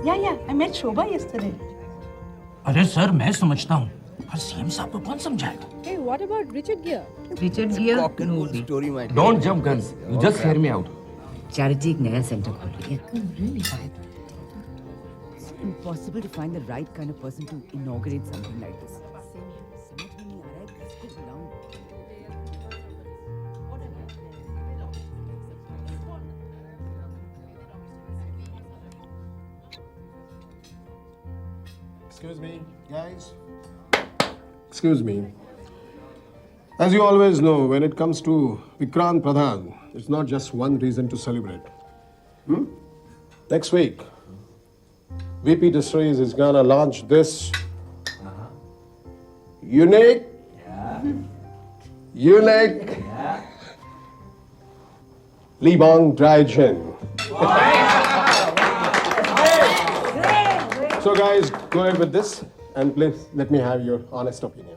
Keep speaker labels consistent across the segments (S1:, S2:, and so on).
S1: Yeah. I met Shobha yesterday.
S2: अरे sir मैं समझता हूँ पर सीएम साहब को कौन समझाएगा?
S3: Hey, what about Richard Gere?
S4: Richard Gere movie.
S5: Story, my dear.
S6: Don't jump guns. You just hear me out.
S4: Charity एक नया सेंटर खोल रही है.
S3: Really?
S4: It's impossible to find the right kind of person to inaugurate something like this. समझ में नहीं आ रहा है किसको बुलाऊं.
S7: Excuse me, guys. Excuse me. As you always know, when it comes to Vikrant Pradhan, it's not just one reason to celebrate. Next week, VP Distilleries is gonna launch this unique Libong Dry Gin. So guys, go ahead with this and please let me have your honest opinion.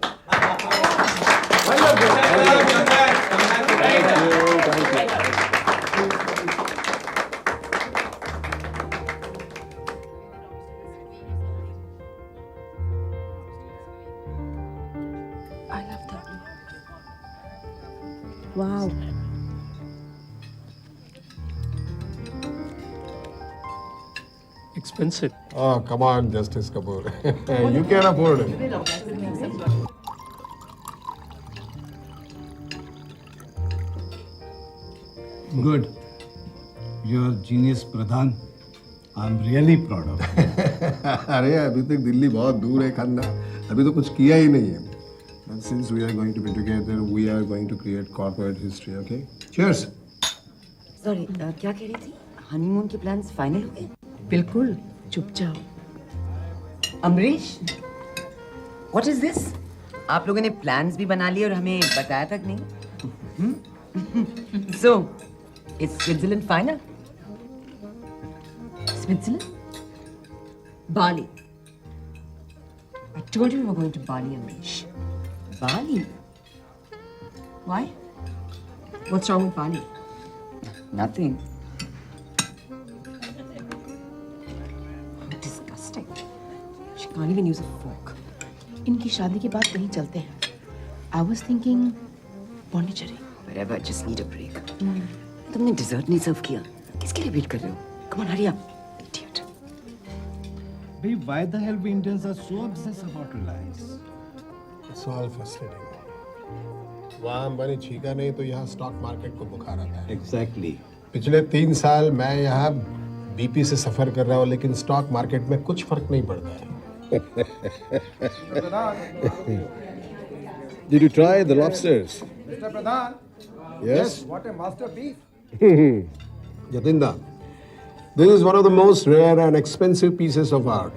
S1: I love that.
S3: Wow.
S2: Expensive.
S7: Oh, come on, Justice Kapoor. You can afford it.
S8: Good. You're genius, Pradhan. I'm really proud of you.
S7: अरे अभी तक दिल्ली बहुत दूर है खन्ना अभी तो कुछ किया ही नहीं है And since we are going to be together, we are going to create corporate history, okay? Cheers!
S4: Sorry, क्या कह रही थी? हनीमून के प्लान्स फाइनल हो गए?
S3: बिल्कुल चुप जाओ.
S4: Amrish, what is this? आप लोगों ने प्लान्स भी बना लिए और हमें बताया तक नहीं. So, it's Switzerland final?
S3: Switzerland? Bali. I told you we were going to Bali, Amrish.
S4: Bali?
S3: Why? What's wrong with Bali?
S4: Nothing.
S3: Disgusting. She can't even use a fork. इनकी शादी के बाद कहीं चलते हैं. I was thinking Pondicherry.
S4: Whatever, just need a break. तुमने dessert नहीं सर्व किया. किसके लिए वेट कर रहे हो? Come on, hurry up. Idiot.
S8: Babe, why the hell we Indians are so obsessed about Reliance?
S7: It's all frustrating. वहाँ अंबानी छीका नहीं तो यहाँ स्टॉक मार्केट को बुखार आता है
S8: Exactly.
S7: पिछले 3 साल मैं यहाँ बीपी से सफर कर रहा हूँ लेकिन स्टॉक मार्केट में कुछ फर्क नहीं पड़ता है Did you try the lobsters?
S9: Mr. Pradhan.
S7: Yes.
S9: What a masterpiece.
S7: Jatinda, this is one of the most rare and expensive pieces of art.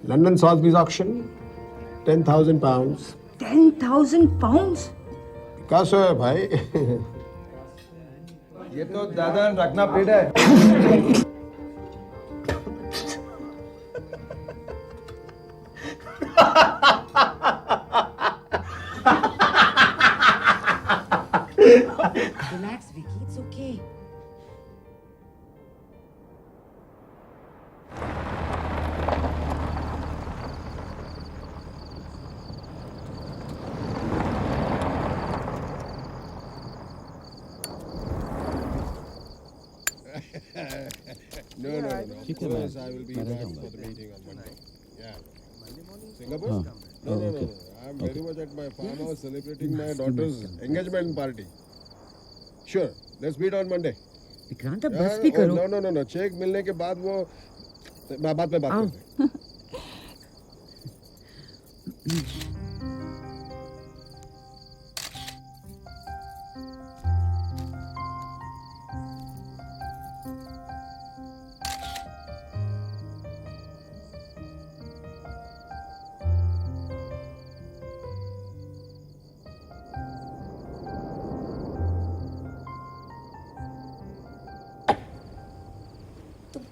S7: London Sotheby's auction, 10,000 pounds.
S4: 10,000 pounds?
S7: Picasso है भाई.
S9: ये तो दादा रखना पेड़ है.
S4: Relax, Vicky. It's okay.
S7: No. Of course, I will be back for the meeting on Monday. Yeah. Singapore? No. I'm very much at my farm house celebrating my daughter's engagement party. Sure. Let's meet on Monday.
S4: Vikrant अब बस भी करो.
S7: No. Check मिलने के बाद वो मैं बाद में बात करते हैं.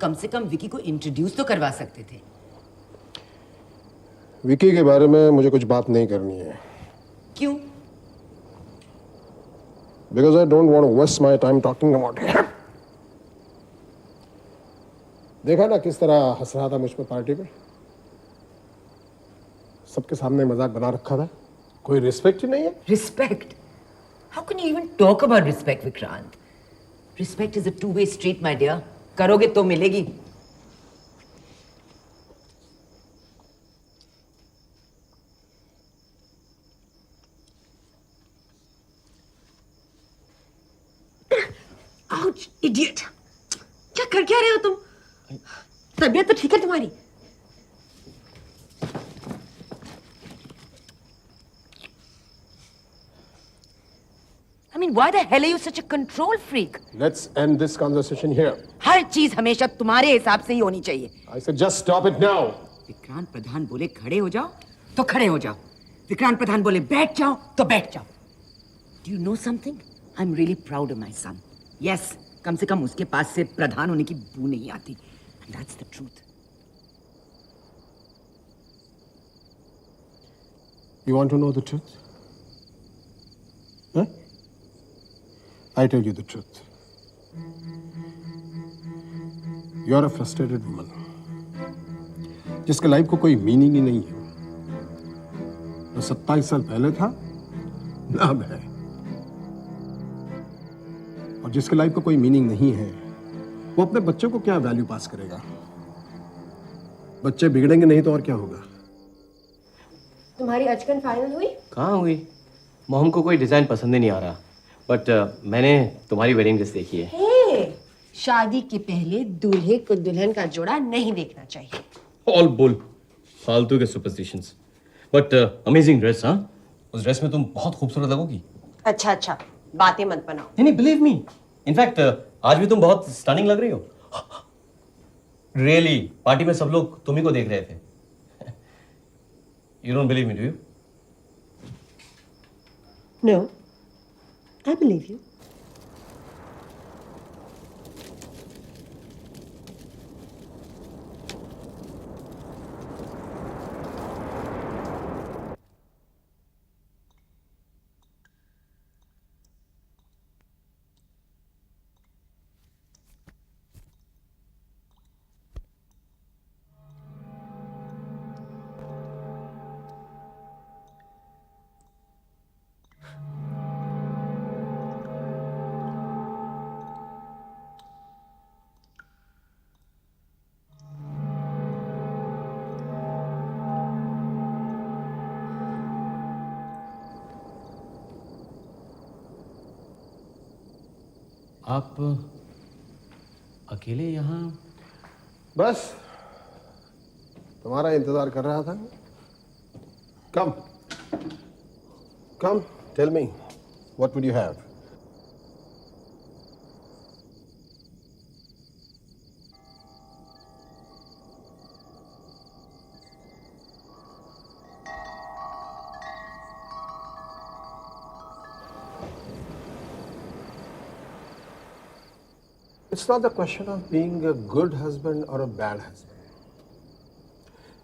S4: कम से कम विकी को इंट्रोड्यूस तो करवा सकते थे.
S7: विकी के बारे में मुझे कुछ बात नहीं करनी है.
S4: क्यों?
S7: Because I don't want to waste my time talking about him. देखा ना किस तरह हंस रहा था मुझ पर पार्टी में। सबके सामने मजाक बना रखा था। कोई रिस्पेक्ट ही नहीं है।
S4: Respect? How can you even talk about respect, Vikrant? Respect is a two-way street, my dear. करोगे तो मिलेगी। Ouch, idiot! क्या कर क्या रहे हो तुम? तबीयत तो ठीक है तुम्हारी? I mean, why the hell are you such a control freak?
S7: Let's end this conversation here.
S4: हर चीज हमेशा तुम्हारे हिसाब से ही होनी चाहिए।
S7: I said just stop it now.
S4: Vikrant प्रधान बोले खड़े हो जाओ तो खड़े हो जाओ। विक्रांत प्रधान बोले बैठ जाओ तो बैठ जाओ। Do you know something? I'm really proud of my son. Yes, कम से कम उसके पास से प्रधान होने की बू नहीं आती। And that's the truth.
S7: You want to know the truth? Huh? I tell you the truth. You are a frustrated woman, जिसके life को कोई मीनिंग ही नहीं है। न 27 साल पहले था, ना अब है। और जिसके लाइफ को कोई मीनिंग नहीं है, वो अपने बच्चों को क्या वैल्यू पास करेगा? बच्चे बिगड़ेंगे नहीं तो और क्या होगा?
S3: तुम्हारी अचकन फाइनल हुई?
S6: कहाँ हुई? मोहम को कोई डिजाइन पसंद ही नहीं आ रहा, बट मैंने तुम्हारी वेडिंग ड्रेस देखी है।
S3: शादी के पहले दूल्हे को दुल्हन का जोड़ा नहीं देखना चाहिए।
S6: ऑल बुल, फालतू के सुपरस्टिशंस। But amazing dress. हाँ, उस ड्रेस में तुम बहुत खूबसूरत लगोगी।
S3: अच्छा, बातें मत बनाओ।
S6: नहीं, बिलीव मी। इनफैक्ट आज भी तुम बहुत स्टनिंग लग रही हो। रियली, पार्टी में सब लोग तुम्ही को देख रहे थे। You don't believe me, do you?
S3: No, I believe you.
S6: आप अकेले यहाँ?
S7: बस तुम्हारा इंतजार कर रहा था। Come tell me what would you have? It's not the question of being a good husband or a bad husband.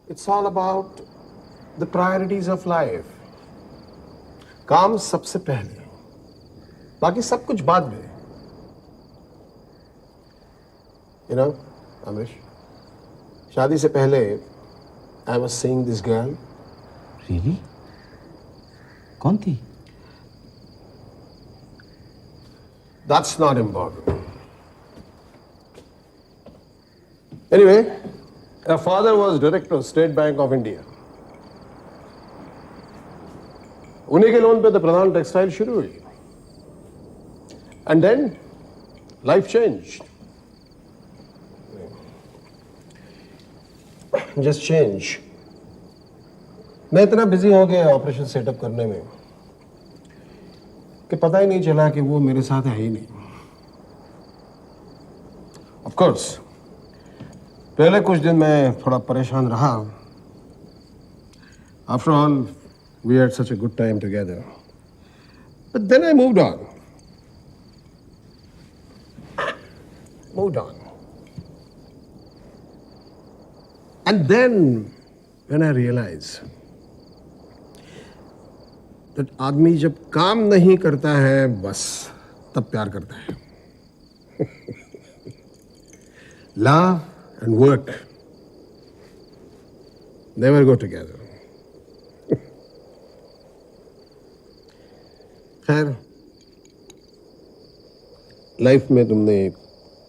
S7: It's all about the priorities of life. काम सबसे पहले, बाकी सब कुछ बाद में। You know, Amish, शादी से पहले I was seeing this girl.
S6: Really? कौन थी?
S7: That's not important. Anyway, her father was director of State Bank of India. उन्हीं के लोन पे तो प्रधान टेक्सटाइल शुरू हुई. And then life changed. Just change. मैं इतना बिजी हो गया ऑपरेशन सेटअप करने में कि पता ही नहीं चला कि वो मेरे साथ है ही नहीं. Of course, पहले कुछ दिन मैं थोड़ा परेशान रहा. After all, we had such a good time together. But then I moved on. And then when I realized that आदमी जब काम नहीं करता है बस तब प्यार करता है. Love and work never go together. खैर, लाइफ में तुमने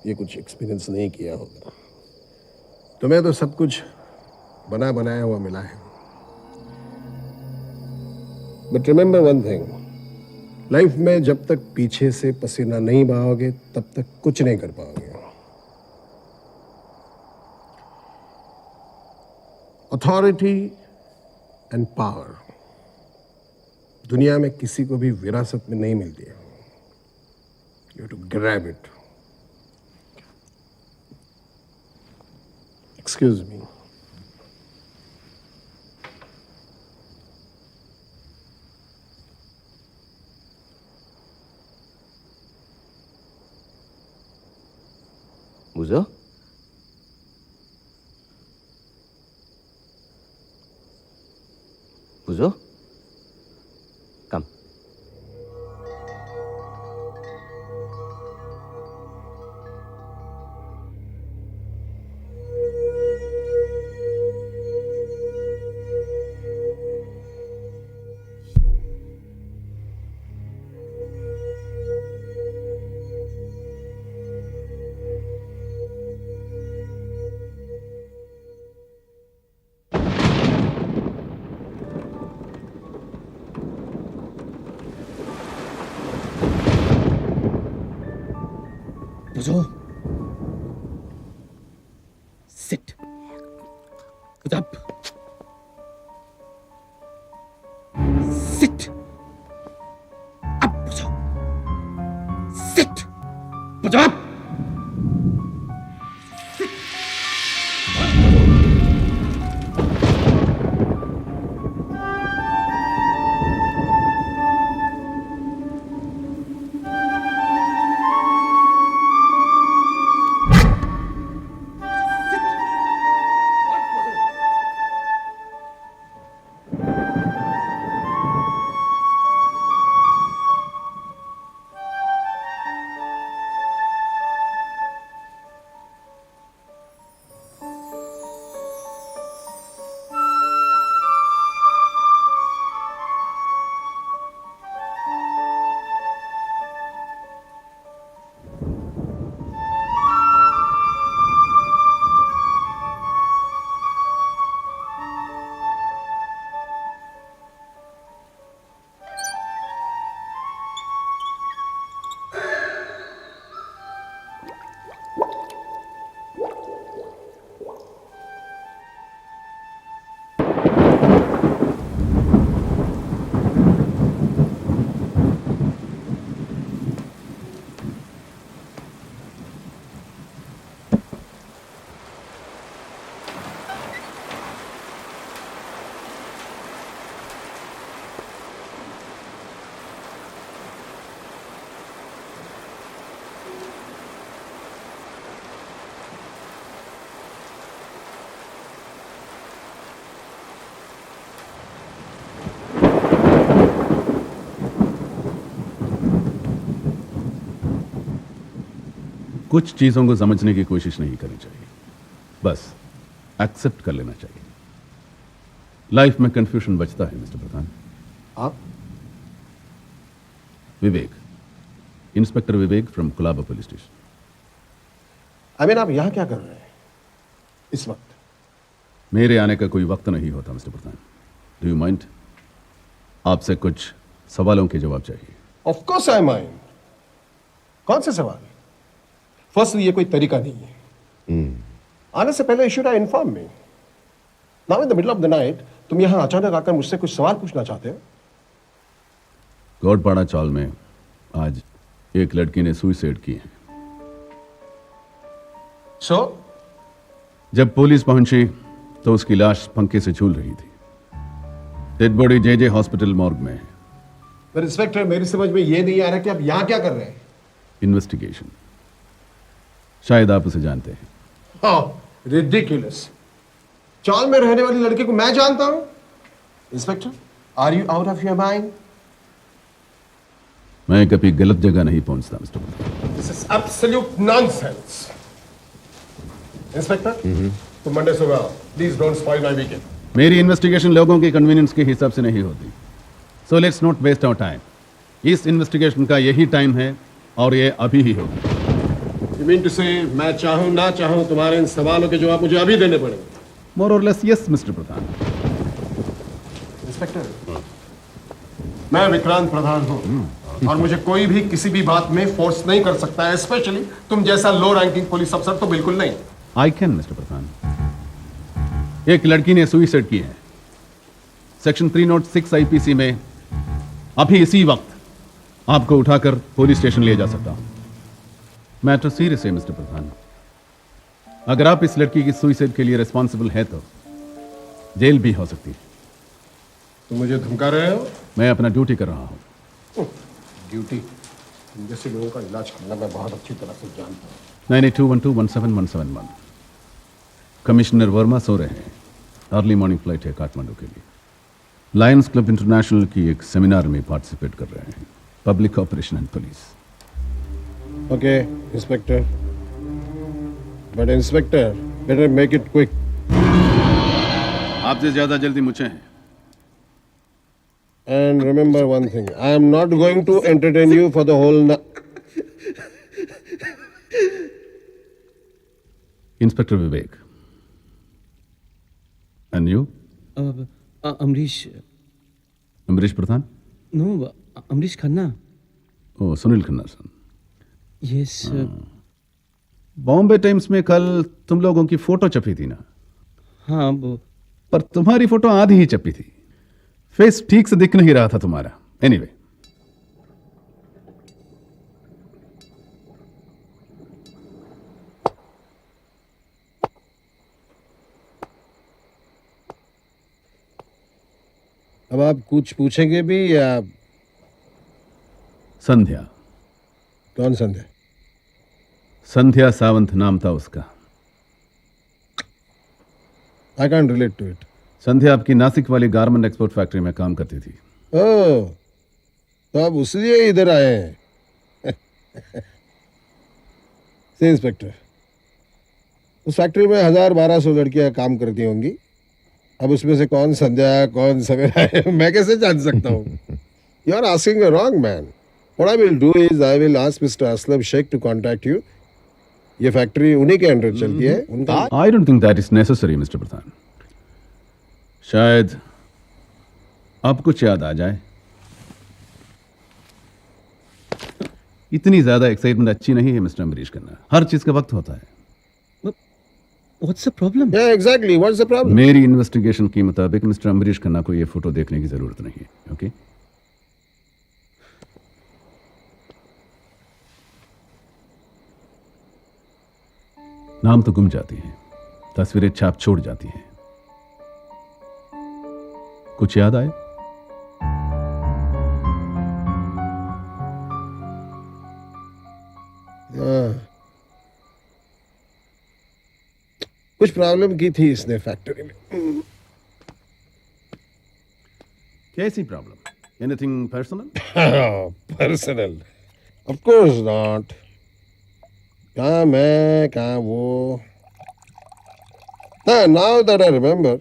S7: ये कुछ एक्सपीरियंस नहीं किया होगा। तुम्हें तो सब कुछ बना बनाया हुआ मिला है। But remember one thing, life में जब तक पीछे से पसीना नहीं बहाओगे तब तक कुछ नहीं कर पाओगे। अथॉरिटी एंड पावर दुनिया में किसी को भी विरासत में नहीं मिलती है। You have to grab it. Excuse me.
S6: Muzo? Muzo? Come. Muzo. Sit. Get up. Sit. Up, Muzo. Sit. Put up.
S5: कुछ चीजों को समझने की कोशिश नहीं करनी चाहिए, बस एक्सेप्ट कर लेना चाहिए। लाइफ में कंफ्यूजन बचता है मिस्टर प्रधान।
S7: आप?
S5: Vivek, inspector Vivek from Colaba police station.
S7: आप यहां क्या कर रहे हैं इस वक्त?
S5: मेरे आने का कोई वक्त नहीं होता mister Pradhan. Do you mind? आपसे कुछ सवालों के जवाब चाहिए।
S7: Of course I mind. कौन से सवाल? फर्स्टली, ये कोई तरीका नहीं है। आने से पहले should I inform me. Now in the middle of the night तुम यहां अचानक आकर मुझसे कुछ सवाल पूछना चाहते हो?
S5: गौड़पाड़ा चौल में आज एक लड़की ने सुसाइड की है।
S7: सो
S5: जब पुलिस पहुंची तो उसकी लाश पंखे से झूल रही थी। डेड बॉडी जे हॉस्पिटल मॉर्ग में है।
S7: पर इंस्पेक्टर, मेरी समझ में ये नहीं आ रहा कि आप यहां क्या कर रहे हैं?
S5: इन्वेस्टिगेशन। शायद आप उसे जानते हैं।
S7: How ridiculous. चौल में रहने वाली लड़की को मैं जानता हूं? Inspector, are you out of your mind?
S5: मैं कभी गलत जगह नहीं पहुंचता mister Pradhan.
S7: This is absolute nonsense. Inspector तुम मंडे सुबह आओ please don't spoil my weekend
S5: मेरी इन्वेस्टिगेशन लोगों के कन्वीनियंस के हिसाब से नहीं होती, so let's not waste our time. इस इन्वेस्टिगेशन का यही टाइम है और ये अभी ही होगा।
S7: यू मीन टू से मैं चाहूं ना चाहूं तुम्हारे इन सवालों के जवाब मुझे अभी देने पड़ेंगे?
S5: मोर और लेस यस मिस्टर प्रधान।
S7: इंस्पेक्टर मैं विक्रांत प्रधान हूं और मुझे कोई भी किसी भी बात में फोर्स नहीं कर सकता है, स्पेशली तुम जैसा लो रैंकिंग पुलिस अफसर तो बिल्कुल नहीं।
S5: आई कैन मिस्टर प्रधान। एक लड़की ने सुइसाइड की है। सेक्शन 306 आईपीसी में अभी इसी वक्त आपको उठाकर पुलिस स्टेशन ले जा सकता हूं। मैटर सीरियस है मिस्टर प्रधान। अगर आप इस लड़की की सुइसाइड के लिए रिस्पॉन्सिबल है तो जेल भी हो सकती है।
S7: तुम मुझे धमका रहे हो?
S5: मैं अपना ड्यूटी कर रहा हूं।
S7: ड्यूटी? तुम जैसे लोगों का इलाज करना मैं बहुत अच्छी तरह से जानता हूं।
S5: 9821217171। कमिश्नर वर्मा सो रहे हैं। अर्ली मॉर्निंग फ्लाइट है काठमांडू के लिए। लायंस क्लब इंटरनेशनल की एक सेमिनार में पार्टिसिपेट कर रहे हैं, public operation and police.
S7: Okay inspector, but inspector better make it quick.
S5: आपसे ज्यादा जल्दी मुझे है।
S7: And remember one thing, I am not going to entertain you for the whole night.
S5: Inspector Vivek. And you?
S6: Amrish.
S5: Amrish Pradhan?
S6: No, Amrish Khanna.
S5: Oh Sunil Khanna son.
S6: Yes.
S5: Bombay Times में कल तुम लोगों की फोटो छपी थी ना?
S6: हाँ
S5: पर तुम्हारी फोटो आधी ही छपी थी। फेस ठीक से दिख नहीं रहा था तुम्हारा। एनीवे
S7: अब आप कुछ पूछेंगे भी या?
S5: संध्या।
S7: कौन संध्या?
S5: संध्या सावंत नाम था उसका।
S7: I can relate to it.
S5: Sandhya आपकी नासिक वाली गारमेंट एक्सपोर्ट फैक्ट्री में काम करती थी।
S7: ओह, तो आप उसलिए इधर आए हैं। से इंस्पेक्टर, उस फैक्ट्री में 1000-1200 लड़कियां काम करती होंगी। अब उसमें से कौन संध्या कौन सवेरा है मैं कैसे जान सकता हूँ? You are asking a wrong man. What I will do is I will ask mister Aslam Sheikh to contact you. ये फैक्ट्री उन्हीं के अंडर चलती है। उनका
S5: I don't think that is necessary mister Pradhan. शायद अब कुछ याद आ जाए। इतनी ज्यादा एक्साइटमेंट अच्छी नहीं है मिस्टर अमरीश खन्ना। हर चीज का वक्त होता है।
S6: What's the problem?
S7: या एग्जैक्टली व्हाट्स द प्रॉब्लम?
S5: मेरी इन्वेस्टिगेशन के मुताबिक मिस्टर अमरीश खन्ना को यह फोटो देखने की जरूरत नहीं है। ओके नाम तो गुम जाती है, तस्वीरें छाप छोड़ जाती हैं। कुछ याद आए?
S7: कुछ प्रॉब्लम की थी इसने फैक्ट्री में।
S5: कैसी problem? Anything personal?
S7: Personal? Of course not. कहाँ मैं कहाँ वो। हाँ, नाउ दैट आई रिमेम्बर,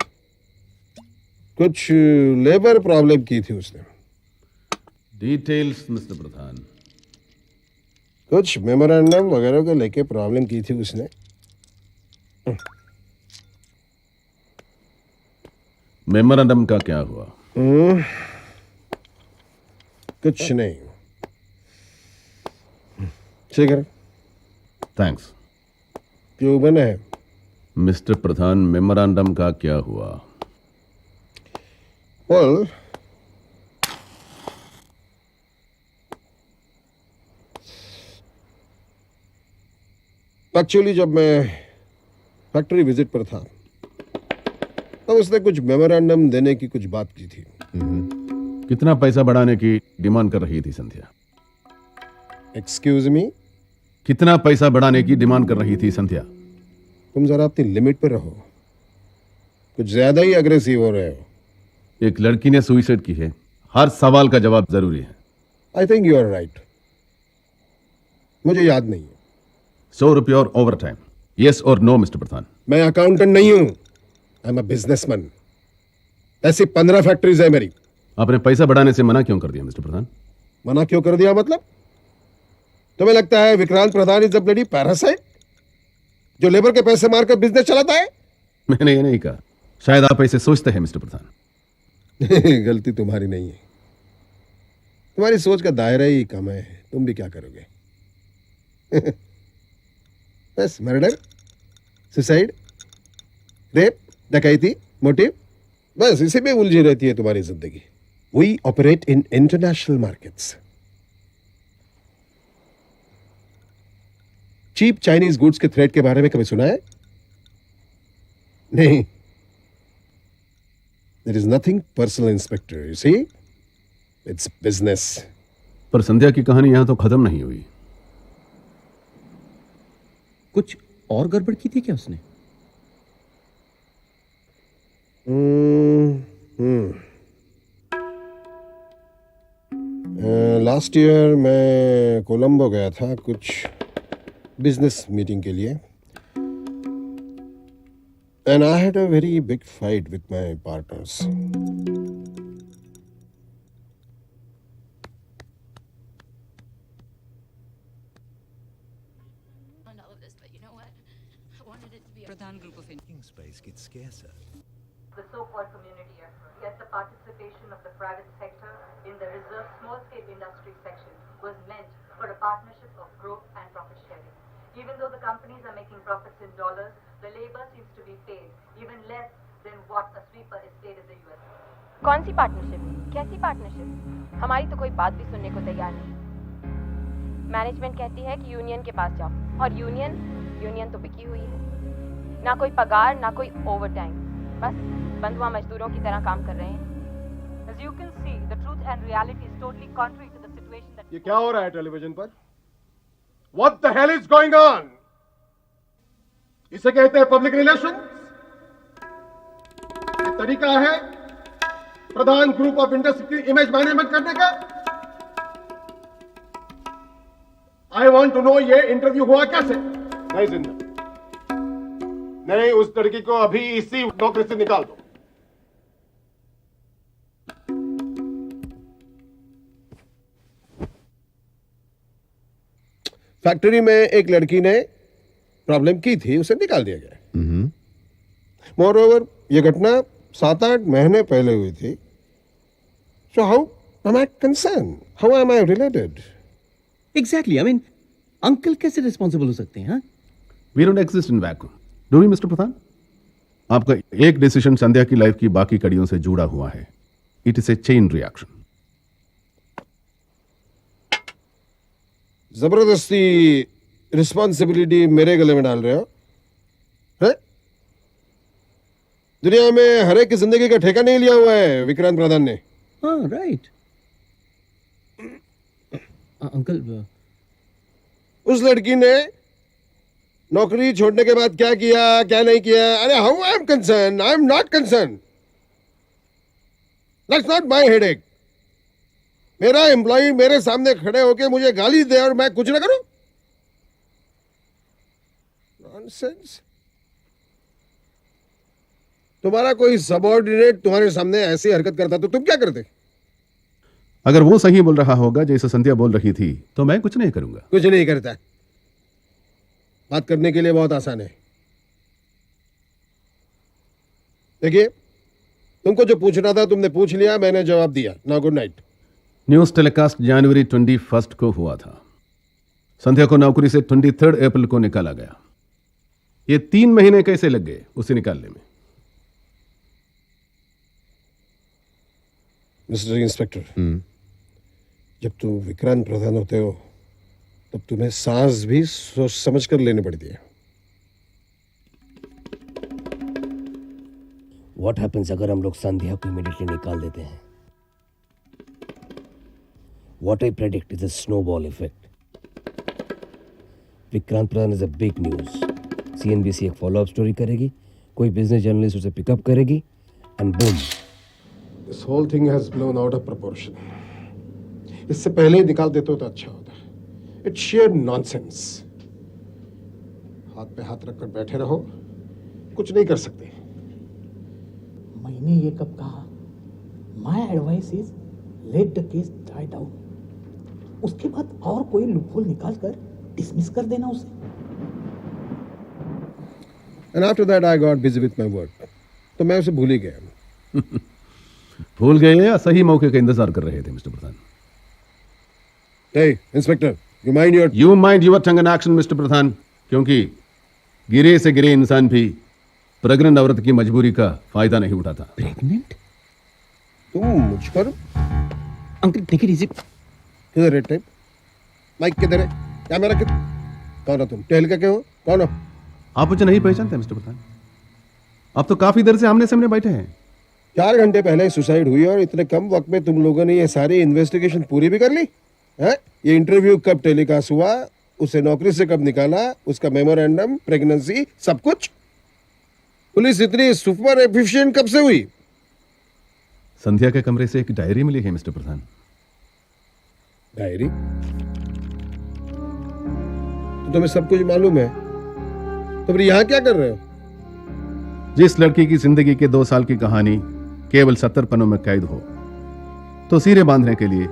S7: कुछ लेबर प्रॉब्लम की थी उसने।
S5: डिटेल्स मिस्टर प्रधान।
S7: कुछ मेमोरेंडम वगैरह को लेके प्रॉब्लम की थी उसने।
S5: मेमोरेंडम का क्या हुआ?
S7: कुछ नहीं। ठीक है,
S5: थैंक्स।
S7: क्यों बने है?
S5: मिस्टर प्रधान, मेमोरेंडम का क्या हुआ?
S7: Well, एक्चुअली जब मैं फैक्ट्री विजिट पर था तब उसने कुछ मेमोरेंडम देने की कुछ बात की थी।
S5: कितना पैसा बढ़ाने की डिमांड कर रही थी संध्या?
S7: Excuse me?
S5: कितना पैसा बढ़ाने की डिमांड कर रही थी संध्या?
S7: तुम जरा अपनी लिमिट पर रहो, कुछ ज्यादा ही अग्रेसिव हो रहे हो।
S5: एक लड़की ने सुइसाइड की है, हर सवाल का जवाब जरूरी है।
S7: I think you are right. मुझे याद नहीं है।
S5: 100 रुपये और ओवर टाइम, यस और नो मिस्टर प्रधान?
S7: मैं अकाउंटेंट नहीं हूं, आई एम अ बिजनेसमैन। ऐसी 15 फैक्ट्रीज है मेरी।
S5: आपने पैसा बढ़ाने से मना क्यों कर दिया मिस्टर प्रधान?
S7: मना क्यों कर दिया मतलब? तुम्हें लगता है विक्रांत प्रधान इज अ ब्लडी पैरासाइट जो लेबर के पैसे मारकर बिजनेस चलाता है?
S5: मैंने ये नहीं कहा, शायद आप ऐसे सोचते हैं मिस्टर प्रधान।
S7: गलती तुम्हारी नहीं है, तुम्हारी सोच का दायरा ही कम है, तुम भी क्या करोगे? बस मर्डर, सुसाइड, रेप, डकैती, मोटिव, बस इसी में उलझी रहती है तुम्हारी जिंदगी। We operate in international markets. Cheap Chinese goods के थ्रेट के बारे में कभी सुना है? नहीं। There is nothing personal, Inspector. You see? It's business.
S5: पर संध्या की कहानी यहां तो खत्म नहीं हुई।
S6: कुछ और गड़बड़ की थी क्या उसने?
S7: लास्ट ईयर मैं कोलंबो गया था कुछ बिजनेस मीटिंग के लिए, and I had a very big fight with my partners.
S10: All of this, but you know what? I wanted it to be a Pradhan group of
S8: Space gets scarcer.
S11: The so-called community effort, yet the participation of the private sector in the reserve small-scale industry section was meant for a partnership of growth and profit sharing. Even though the companies are making profits in dollars, the labor seems to be paid even less than what a sweeper is paid in the US.
S12: कौन सी partnership? कैसी partnership? हमारी तो कोई बात भी सुनने को तैयार नहीं। मैनेजमेंट कहती है कि यूनियन के पास जाओ, और यूनियन तो बिकी हुई है। ना कोई पगार, ना कोई ओवरटाइम, बस बंधुआ मजदूरों की तरह काम कर रहे हैं।
S11: As you can see, the truth and reality is totally contrary to the situation that.
S7: ये क्या हो रहा है टेलीविजन पर? What the hell is going on? इसे कहते हैं पब्लिक रिलेशन। ये तरीका है प्रधान ग्रुप ऑफ इंडस्ट्री की इमेज मैनेजमेंट करने का। आई वॉन्ट टू नो ये इंटरव्यू हुआ कैसे? नहीं जिंदा, नहीं, उस लड़की को अभी इसी नौकरी से निकाल दो। फैक्ट्री में एक लड़की ने प्रॉब्लम की थी, उसे निकाल दिया गया। मोर ओवर ये घटना 7-8 महीने पहले हुई थी। So how am I concern? How am I related?
S6: Exactly, I mean uncle कैसे रिस्पॉन्सिबल हो सकते हैं?
S5: We don't exist in vacuum, do we mister Pradhan? आपका एक डिसीजन संध्या की लाइफ की बाकी कड़ियों से जुड़ा हुआ है। It is a chain reaction.
S7: जबरदस्ती रिस्पॉन्सिबिलिटी मेरे गले में डाल रहे हो? है? दुनिया में हर एक की जिंदगी का ठेका नहीं लिया हुआ है विक्रांत प्रधान ने।
S6: हाँ, राइट। अंकल,
S7: उस लड़की ने नौकरी छोड़ने के बाद क्या किया, क्या नहीं किया, अरे how I am concern? I am not concern. That's not my headache. मेरा एम्प्लॉय मेरे सामने खड़े होके मुझे गाली दे और मैं कुछ ना करूं? नॉनसेंस। तुम्हारा कोई सबऑर्डिनेट तुम्हारे सामने ऐसी हरकत करता तो तुम क्या करते?
S5: अगर वो सही बोल रहा होगा जैसे संध्या बोल रही थी तो मैं कुछ नहीं करूंगा।
S7: कुछ नहीं करता। बात करने के लिए बहुत आसान है। देखिए, तुमको जो पूछना था तुमने पूछ लिया, मैंने जवाब दिया। Now good night.
S5: News telecast जनवरी 21 को हुआ था। संध्या को नौकरी से 23 अप्रैल को निकाला गया। ये 3 महीने कैसे लग गए उसे निकालने में?
S7: मिस्टर इंस्पेक्टर, जब तुम विक्रांत प्रधान होते हो तब तुम्हें सांस भी सोच समझ कर लेनी पड़ती है।
S13: What happens अगर हम लोग संध्या को इमीडिएटली निकाल देते हैं? What I predict is a snowball effect. Vikrant Pradhan is a big news. CNBC एक फॉलो अप स्टोरी करेगी, कोई बिजनेस जर्नलिस्ट उसे पिकअप करेगी, and boom.
S7: This whole thing has blown out of proportion. इससे पहले ही निकाल देते हो तो अच्छा होता। It's sheer nonsense. हाथ पे हाथ रखकर बैठे रहो, कुछ नहीं कर सकते।
S14: मैंने ये कब कहा? My advice is let the case die down. उसके बाद और कोई लूपहोल निकाल कर डिसमिस कर देना उसे।
S7: And after that I got busy with my work. तो मैं उसे भूल ही गया।
S5: भूल गए या सही मौके का इंतजार कर रहे थे mister Pradhan?
S7: Hey, Inspector, you
S5: mind your tongue and action, mister Pradhan, क्योंकि गिरे से गिरे इंसान भी प्रेग्नेंट औरत की मजबूरी का फायदा नहीं उठाता।
S7: प्रेग्नेंट? तुम मुझ पर?
S14: Uncle take it easy.
S7: किधर है टेप? माइक किधर है? कैमरा किधर? कौन हो तुम? टहल के हो? कौन हो?
S5: आप मुझे नहीं पहचानते मिस्टर प्रधान? आप तो काफी देर से आमने सामने बैठे हैं।
S7: 4 घंटे पहले सुसाइड हुई और इतने कम वक्त में तुम लोगों ने ये सारी इन्वेस्टिगेशन पूरी भी कर ली है? ये इंटरव्यू कब टेलीकास्ट हुआ, उसे नौकरी से कब निकाला, उसका मेमोरेंडम, प्रेगनेंसी, सब कुछ? पुलिस इतनी सुपर एफिशिएंट कब से हुई?
S5: संध्या के कमरे से एक डायरी मिली है मिस्टर प्रधान।
S7: डायरी? तो तुम्हें सब कुछ मालूम है, तो फिर यहाँ क्या कर रहे हो?
S5: जिस लड़की की जिंदगी के 2 साल की कहानी केवल 70 पन्नों में कैद हो, तो सिरे बांधने के लिए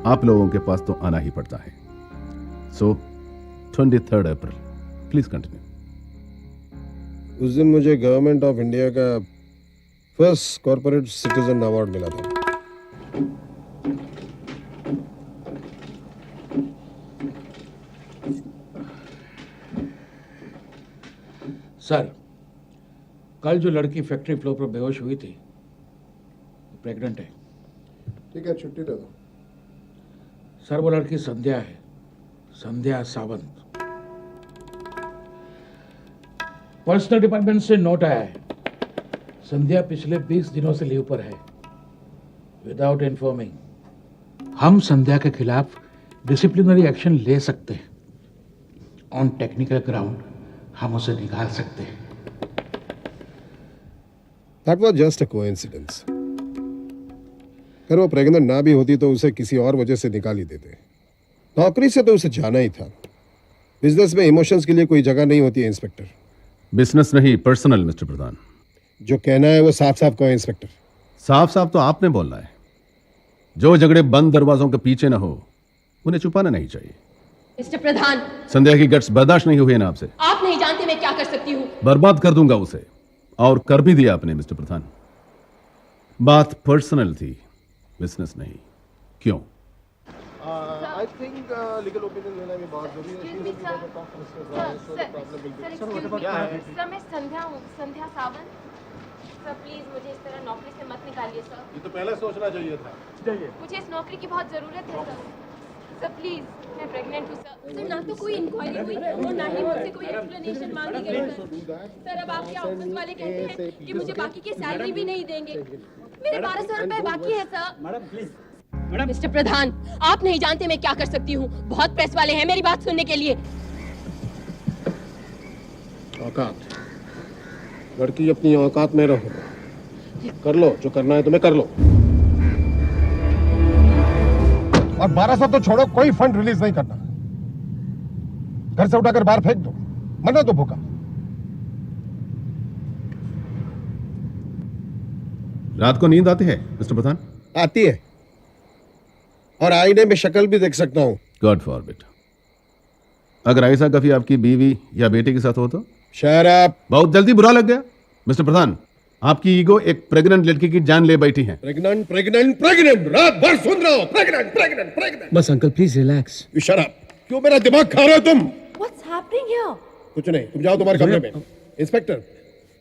S5: आप लोगों के पास तो आना ही पड़ता है। सो 23 अप्रैल, प्लीज कंटिन्यू।
S7: उस दिन मुझे गवर्नमेंट ऑफ इंडिया का फर्स्ट कॉर्पोरेट सिटीजन अवार्ड मिला था।
S2: सर, कल जो लड़की फैक्ट्री फ्लोर पर बेहोश हुई थी, प्रेग्नेंट है।
S7: ठीक है, छुट्टी दे दो।
S2: सर, वो लड़की संध्या है, संध्या सावंत। पर्सनल डिपार्टमेंट से नोट आया है, संध्या पिछले 20 दिनों से लीव पर है, विदाउट इन्फॉर्मिंग। हम संध्या के खिलाफ डिसिप्लिनरी एक्शन ले सकते हैं। ऑन टेक्निकल ग्राउंड हम उसे निकाल सकते हैं।
S7: That was just a coincidence. अगर वो प्रेग्नेंट ना भी होती तो उसे किसी और वजह से निकाल ही देते। नौकरी से तो उसे जाना ही था। बिजनेस में इमोशंस के लिए कोई जगह नहीं होती है इंस्पेक्टर।
S5: बिजनेस नहीं, पर्सनल मिस्टर प्रधान।
S7: जो कहना है वो साफ साफ कहो इंस्पेक्टर।
S5: साफ साफ तो आपने बोलना है। जो झगड़े बंद दरवाजों के पीछे ना हो, उन्हें छुपाना नहीं चाहिए।
S12: मिस्टर प्रधान,
S5: संध्या की गट्स बर्दाश्त नहीं हुई ना आपसे।
S12: आप नहीं जानते मैं क्या कर सकती हूँ।
S5: बर्बाद कर दूंगा उसे, और कर भी दिया आपने मिस्टर प्रधान। बात पर्सनल थी, बिजनेस नहीं। क्यों?
S7: I think legal opinion लेना भी बहुत जरूरी है।
S12: सर, मैं संध्या हूँ, संध्या सावंत। सर प्लीज मुझे इस तरह नौकरी से मत निकालिए सर।
S7: ये तो पहले सोचना चाहिए था।
S12: मुझे इस नौकरी की बहुत जरूरत है सर। सर प्लीज, मैं प्रेग्नेंट हूँ सर। सर, ना तो कोई इंक्वायरी हुई और ना ही मुझसे कोई एक्सप्लेनेशन मांगी गई सर। सर, अब आपके ऑफिस वाले कहते हैं कि मुझे बाकी की सैलरी भी नहीं देंगे। मेरे 1200 रुपए बाकी है sir. Madam please. Mister Pradhan, आप नहीं जानते मैं क्या कर सकती हूँ। बहुत प्रेस वाले हैं मेरी बात सुनने के लिए।
S7: औकात, लड़की अपनी औकात में रहो। कर लो जो करना है तुम्हें, कर लो। और 1200 तो छोड़ो, कोई फंड रिलीज नहीं करना। घर से उठाकर बाहर फेंक दो, मरना तो भूखा।
S5: रात को नींद आती है मिस्टर प्रधान?
S7: आती है, और आईने में शक्ल भी देख सकता हूँ।
S5: God forbid. अगर ऐसा कभी आपकी बीवी या बेटे के साथ हो तो?
S7: Shut up.
S5: बहुत जल्दी बुरा लग गया मिस्टर प्रधान। आपकी ईगो एक प्रेग्नेंट लड़की की जान ले बैठी है।
S7: प्रेग्नेंट प्रेग्नेंट प्रेग्नेंट, रात भर सुन रहा हूँ प्रेग्नेंट प्रेग्नेंट प्रेग्नेंट।
S13: बस uncle please relax.
S7: You shut up. क्यों मेरा दिमाग खा रहे हो तुम?
S12: What's happening here?
S7: कुछ नहीं, तुम जाओ तुम्हारे कमरे में। Inspector,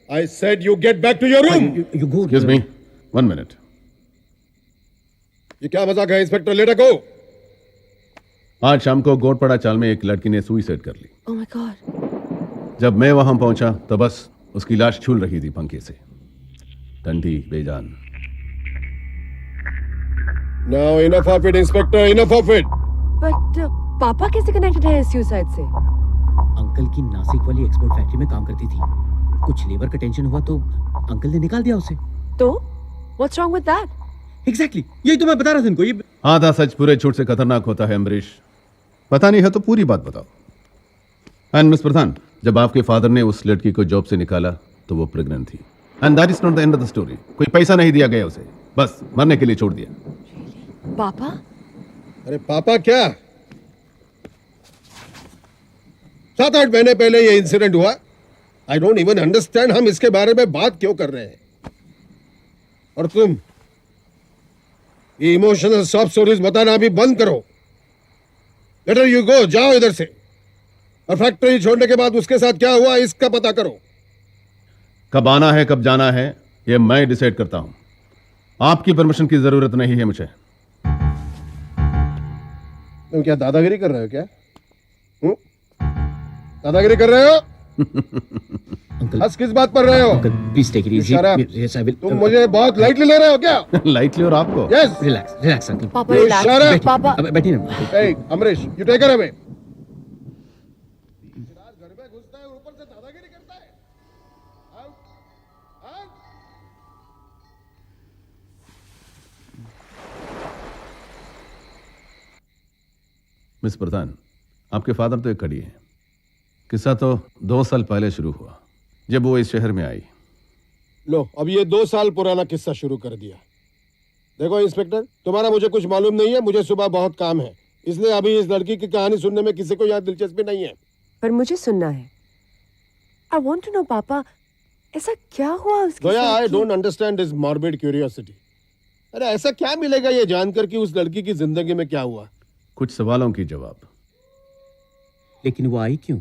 S7: I said you get back to your room.
S13: You go.
S5: Excuse me, 1 minute.
S7: ये क्या मजाक है इंस्पेक्टर? लेटर को।
S5: आज शाम को गोटपड़ा चाल में एक लड़की ने सुसाइड कर ली।
S12: Oh my God.
S5: जब मैं वहां पहुंचा तो बस उसकी लाश झूल रही थी पंखे से, ठंडी बेजान।
S7: Now enough of it, inspector, enough of it.
S12: But पापा कैसे कनेक्टेड है इस सुसाइड से?
S14: अंकल की नासिक वाली एक्सपोर्ट फैक्ट्री में काम करती थी। कुछ लेबर का टेंशन हुआ तो अंकल ने निकाल दिया उसे।
S12: तो what's wrong with that?
S14: Exactly, यही तो मैं बता रहा था इनको। ये
S5: आधा सच पूरे झूठ से खतरनाक होता है अम्बरीश। पता नहीं है तो पूरी बात बताओ। एंड मिस प्रधान, जब आपके फादर ने उस लड़की को जॉब से निकाला तो वो प्रेग्नेंट थी। And that is not the end of the story. कोई पैसा नहीं दिया गया उसे, बस मरने के लिए छोड़ दिया।
S12: पापा?
S7: अरे पापा क्या? 7-8 महीने पहले ये इंसिडेंट हुआ। आई डोंट इवन अंडरस्टैंड हम इसके बारे में बात क्यों कर रहे हैं। और तुम ये इमोशनल सॉफ्ट स्टोरीज बताना अभी बंद करो। लेटर यू गो, जाओ इधर से। और फैक्ट्री छोड़ने के बाद उसके साथ क्या हुआ इसका पता करो।
S5: कब आना है कब जाना है ये मैं डिसाइड करता हूं। आपकी परमिशन की जरूरत नहीं है मुझे।
S7: तुम क्या दादागिरी कर रहे हो क्या? दादागिरी कर रहे हो? हंस किस बात पर रहे हो?
S14: Please take it easy. Yes I will.
S7: तुम मुझे बहुत लाइटली ले रहे हो क्या?
S5: लाइटली और आपको?
S7: यस।
S14: Relax uncle.
S12: पापा रिलैक्स। पापा
S14: बैठिए ना।
S7: Hey, Amrish, you take her away. घर में घुसता है ऊपर से दादागिरी करता है।
S5: मिस प्रधान, आपके फादर तो एक कड़ी है। किस्सा तो 2 साल पहले शुरू हुआ जब वो इस शहर में आई।
S7: लो, अब ये 2 साल पुराना किस्सा शुरू कर दिया। देखो इंस्पेक्टर, तुम्हारा मुझे कुछ मालूम नहीं है। मुझे सुबह बहुत काम है, इसलिए अभी इस लड़की की कहानी सुनने में किसी को यहाँ दिलचस्पी नहीं है।
S12: पर मुझे सुनना है। आई वांट टू नो पापा, ऐसा क्या हुआ उसके
S7: गोया,
S12: साथ
S7: आई
S12: कि-
S7: don't understand this morbid curiosity. अरे ऐसा क्या मिलेगा ये जानकर कि उस लड़की की जिंदगी में क्या हुआ?
S5: कुछ सवालों की जवाब।
S14: लेकिन वो आई क्यों?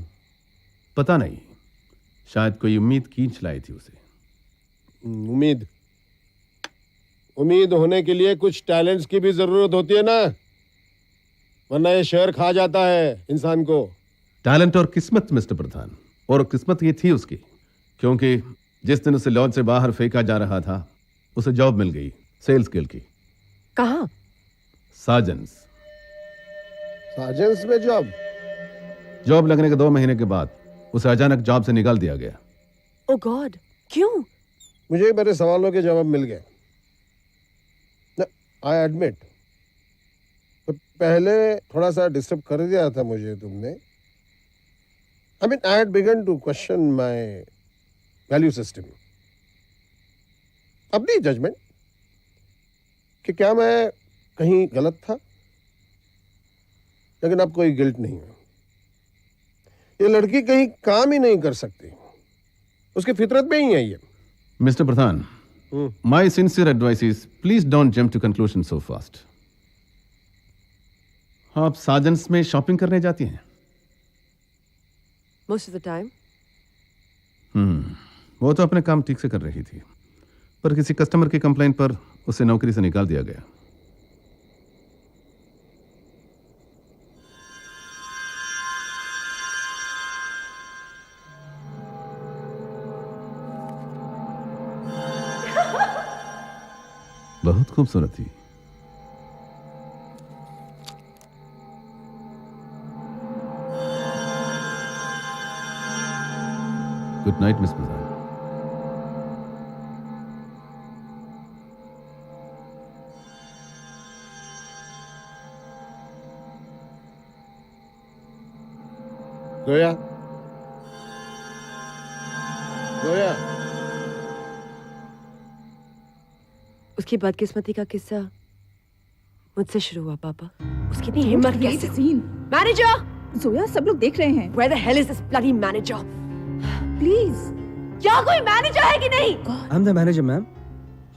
S5: पता नहीं, शायद कोई उम्मीद खींच लाई थी उसे।
S7: उम्मीद होने के लिए कुछ टैलेंट्स की भी जरूरत होती है ना, वरना ये शहर खा जाता है इंसान को।
S5: टैलेंट और किस्मत मिस्टर प्रधान, और किस्मत ये थी उसकी, क्योंकि जिस दिन उसे लॉज से बाहर फेंका जा रहा था उसे जॉब मिल गई सेल्स गिल्ड की।
S12: कहाँ?
S5: साजन्स
S7: में
S5: जॉब लगने के 2 महीने के बाद उसे अचानक जॉब से निकाल दिया गया।
S12: ओ गॉड, क्यों?
S7: मुझे मेरे सवालों के जवाब मिल गए। आई एडमिट, पहले थोड़ा सा डिस्टर्ब कर दिया था मुझे तुमने। I mean I had begun to question my value system, अपनी जजमेंट कि क्या मैं कहीं गलत था। लेकिन अब कोई गिल्ट नहीं है। ये लड़की कहीं काम ही नहीं कर सकती, उसकी फितरत में ही है ये।
S5: Mister Pradhan, my sincere advice is please don't jump to conclusion so fast. आप साजन्स में शॉपिंग करने जाती हैं?
S12: Most of the time.
S5: वो तो अपने काम ठीक से कर रही थी, पर किसी कस्टमर की कंप्लेंट पर उसे नौकरी से निकाल दिया गया। बहुत खूबसूरत थी। गुड नाइट मिस प्रधान।
S7: गोया, गोया।
S12: उसकी बदकिस्मती का किस्सा मुझसे शुरू हुआ पापा। उसकी इतनी हिम्मत कैसे? मैनेजर!
S1: जोया, सब लोग देख रहे हैं।
S12: Where the hell is this bloody manager?
S1: Please.
S12: क्या कोई मैनेजर है कि नहीं?
S13: I'm the manager, ma'am.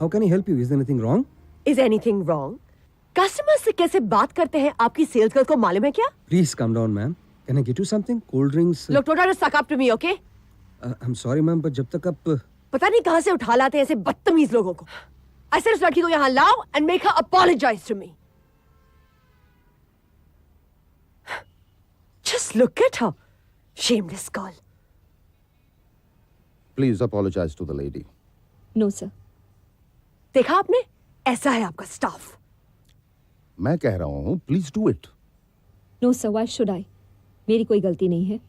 S13: How can I help you? Is there anything wrong?
S12: Is anything wrong? Customer से कैसे बात करते हैं आपकी सेल्स गर्ल को मालूम है क्या?
S13: Please calm down, ma'am. Can I get you something? Cold drinks?
S12: Look, don't try to suck up to me, okay?
S13: I'm sorry, ma'am, but जब तक आप
S12: पता नहीं कहाँ से उठा लाते हैं ऐसे बदतमीज लोगों को। I said उस लड़की को यहाँ लाओ and make her apologize to me. Just look at her. Shameless girl.
S15: Please apologize to the lady.
S1: No sir.
S12: देखा आपने? ऐसा है आपका स्टाफ।
S15: मैं कह रहा हूँ, please do it.
S1: No sir, why should I? मेरी कोई गलती नहीं है।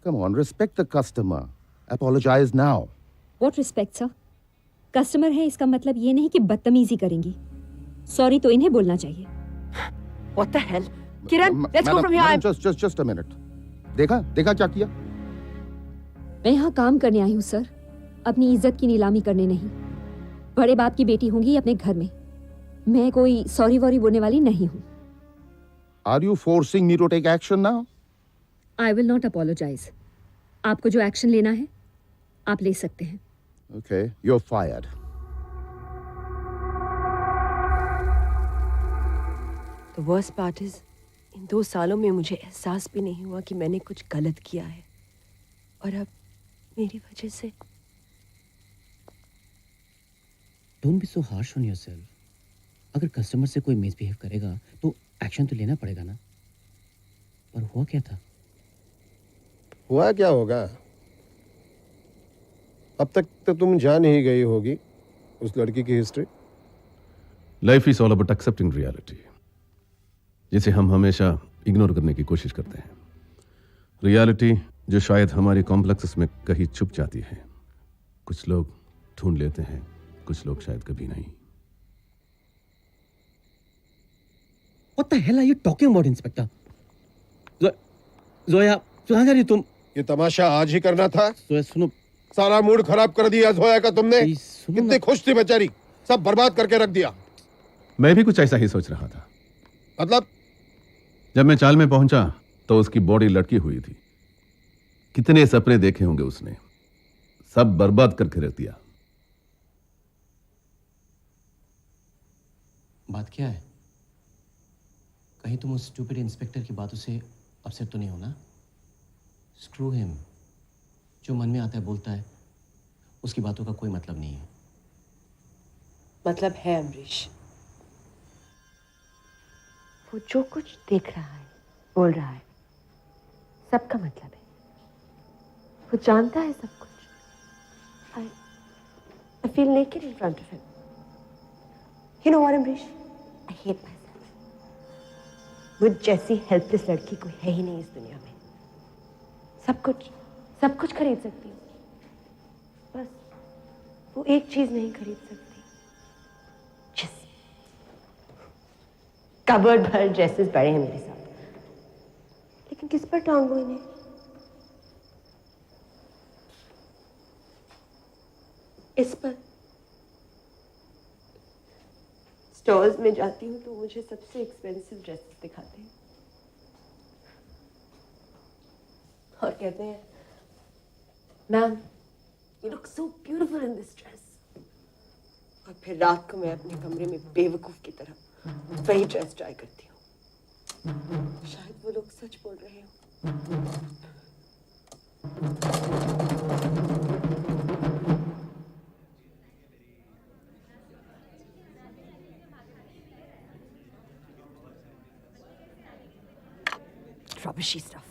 S15: Come on, respect the customer. Apologize now.
S1: What respect sir? Customer है इसका मतलब ये नहीं कि बदतमीजी करेंगी। सॉरी तो इन्हें बोलना चाहिए।
S12: What the hell? Kiran, let's go from here.
S15: Madam, just a minute. देखा क्या किया?
S1: मैं यहाँ काम करने आई हूँ सर, अपनी इज्जत की नीलामी करने नहीं। बड़े बाप की बेटी होंगी अपने घर में, मैं कोई सॉरी वॉरी बोलने वाली नहीं हूँ।
S15: Are you forcing me to take action now?
S1: I will not apologise. आपको जो एक्शन लेना है आप ले सकते हैं।
S15: Okay, you're fired.
S3: The worst part is, इन 2 सालों में मुझे एहसास भी नहीं हुआ कि मैंने कुछ गलत किया है, और अब मेरी वजह से।
S16: Don't be so harsh on yourself. अगर कस्टमर से कोई मिसबिहेव करेगा तो एक्शन तो लेना पड़ेगा ना। पर हुआ क्या था?
S7: हुआ क्या होगा? अब तक तो तुम जान ही गई होगी उस लड़की की history.
S5: Life is all about accepting reality, जिसे हम हमेशा इग्नोर करने की कोशिश करते हैं। रियलिटी जो शायद हमारी कॉम्प्लेक्सेस में कहीं छुप जाती है। कुछ लोग ढूंढ लेते हैं, कुछ लोग शायद कभी नहीं।
S16: What the hell are you talking about, Inspector? Zoya, कहाँ जा रही तुम?
S7: ये तमाशा आज ही करना था।
S16: जोया सुनो,
S7: सारा मूड खराब कर दिया जोया का तुमने। कितनी खुश थी बेचारी, सब बर्बाद करके रख दिया।
S5: मैं भी कुछ ऐसा ही सोच रहा था।
S7: मतलब?
S5: जब मैं चाल में पहुंचा तो उसकी बॉडी लटकी हुई थी। कितने सपने देखे होंगे उसने, सब बर्बाद करके रख दिया।
S6: बात क्या है? कहीं तुम उस स्टूपिड इंस्पेक्टर की बातों से अपसेट तो नहीं हो ना? स्क्रू हिम, जो मन में आता है बोलता है, उसकी बातों का कोई मतलब नहीं है।
S3: मतलब है अमरीश, वो जो कुछ देख रहा है, बोल रहा है, सबका मतलब है। वो जानता है सब कुछ। I feel naked in front of him. You know what, Amrish? I hate myself. मुझ जैसी हेल्पलेस लड़की कोई है ही नहीं इस दुनिया में। सब कुछ खरीद सकती हूँ, बस वो एक चीज नहीं खरीद सकती। ड्रेस। कबर्ड भर ड्रेसेस पड़े हैं मेरे साथ, लेकिन किस पर टांगू इन्हें? इस पर। स्टोर्स में जाती हूँ तो मुझे सबसे एक्सपेंसिव ड्रेसेस दिखाते हैं और कहते हैं, ma'am you look so beautiful in this dress. और फिर रात को मैं अपने कमरे में बेवकूफ की तरह वही ड्रेस ट्राई करती हूँ। शायद वो लोग सच बोल रहे हो। Rubbishy stuff.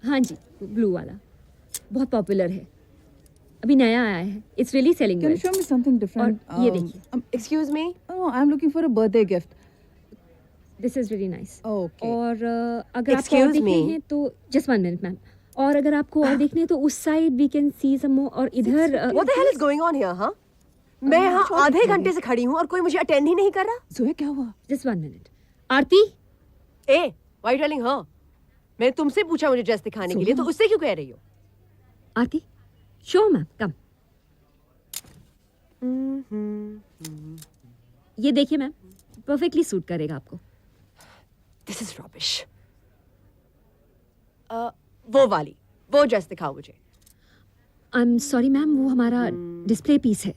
S1: हाँ जी, ब्लू वाला बहुत पॉपुलर है, अभी नया आया है। It's really selling.
S17: Can you show me something different?
S1: और ये देखिए।
S3: Excuse me?
S17: Oh, I'm looking for a birthday gift.
S1: This is really nice.
S17: Okay.
S1: और अगर आपको और देखने हैं तो जस्ट 1 मिनट मैम, और अगर आपको और देखने हैं तो उस साइड वी कैन सी सम मोर। और इधर
S3: What the hell is going on here, huh? मैं यहाँ आधे घंटे से खड़ी हूँ और कोई मुझे अटेंड ही नहीं कर रहा।
S17: जोया क्या हुआ?
S1: Just 1 minute. Aarti,
S3: A, why you telling her? मैंने तुमसे पूछा मुझे ड्रेस दिखाने के लिए, तो उससे क्यों कह रही हो?
S1: आरती, शो मैम, कम। ये देखिए मैम, परफेक्टली सूट करेगा आपको।
S3: This is rubbish. वो वाली, वो ड्रेस दिखाओ मुझे।
S1: आई एम सॉरी मैम, वो हमारा डिस्प्ले पीस है।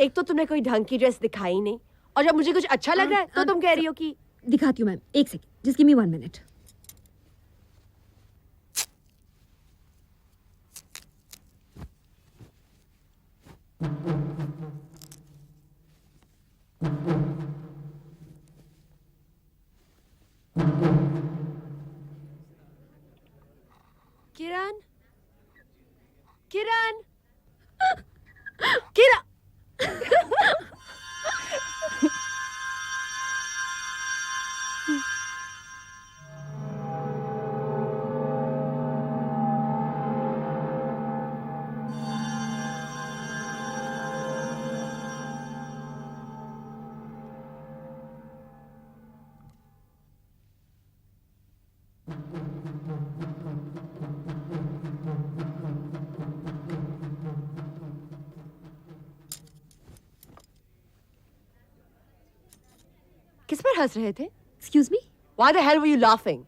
S3: एक तो तुमने कोई ढंग की ड्रेस दिखाई नहीं, और जब मुझे कुछ अच्छा लग रहा है तो तुम कह रही हो कि।
S1: दिखाती हूँ मैम, एक second, just give me 1 minute.
S3: Kiran, Kiran, Kiran. किस पर हंस रहे थे?
S1: Excuse me?
S3: Why the hell were you laughing?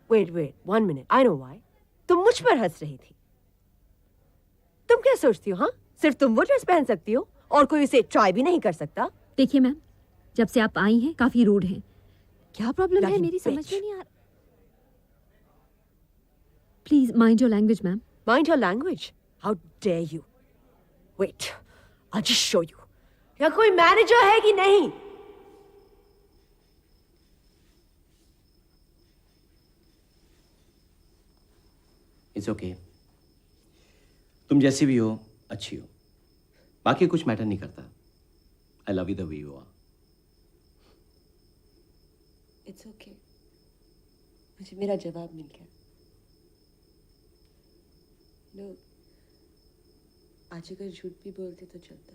S3: Wait, 1 minute. I know why. तुम मुझ पर हंस रही थी. तुम क्या सोचती हो, हाँ? सिर्फ तुम वो ड्रेस पहन सकती हो और कोई उसे ट्राई भी नहीं कर सकता?
S1: देखिए मैम, जब से आप आई हैं काफी रूड हैं. क्या प्रॉब्लम है
S3: Bloody
S1: मेरी समझ
S3: bitch.
S1: में नहीं आ रहा. Please mind your language, ma'am.
S3: Mind your language? How dare you? Wait, I'll just show you. यहाँ कोई मैनेजर है कि नहीं?
S6: It's okay. तुम जैसी भी हो अच्छी हो, बाकी कुछ मैटर नहीं करता। I love you the way you are.
S3: It's okay. मुझे मेरा जवाब मिल गया। लोग आज अगर झूठ भी बोलते तो चलता।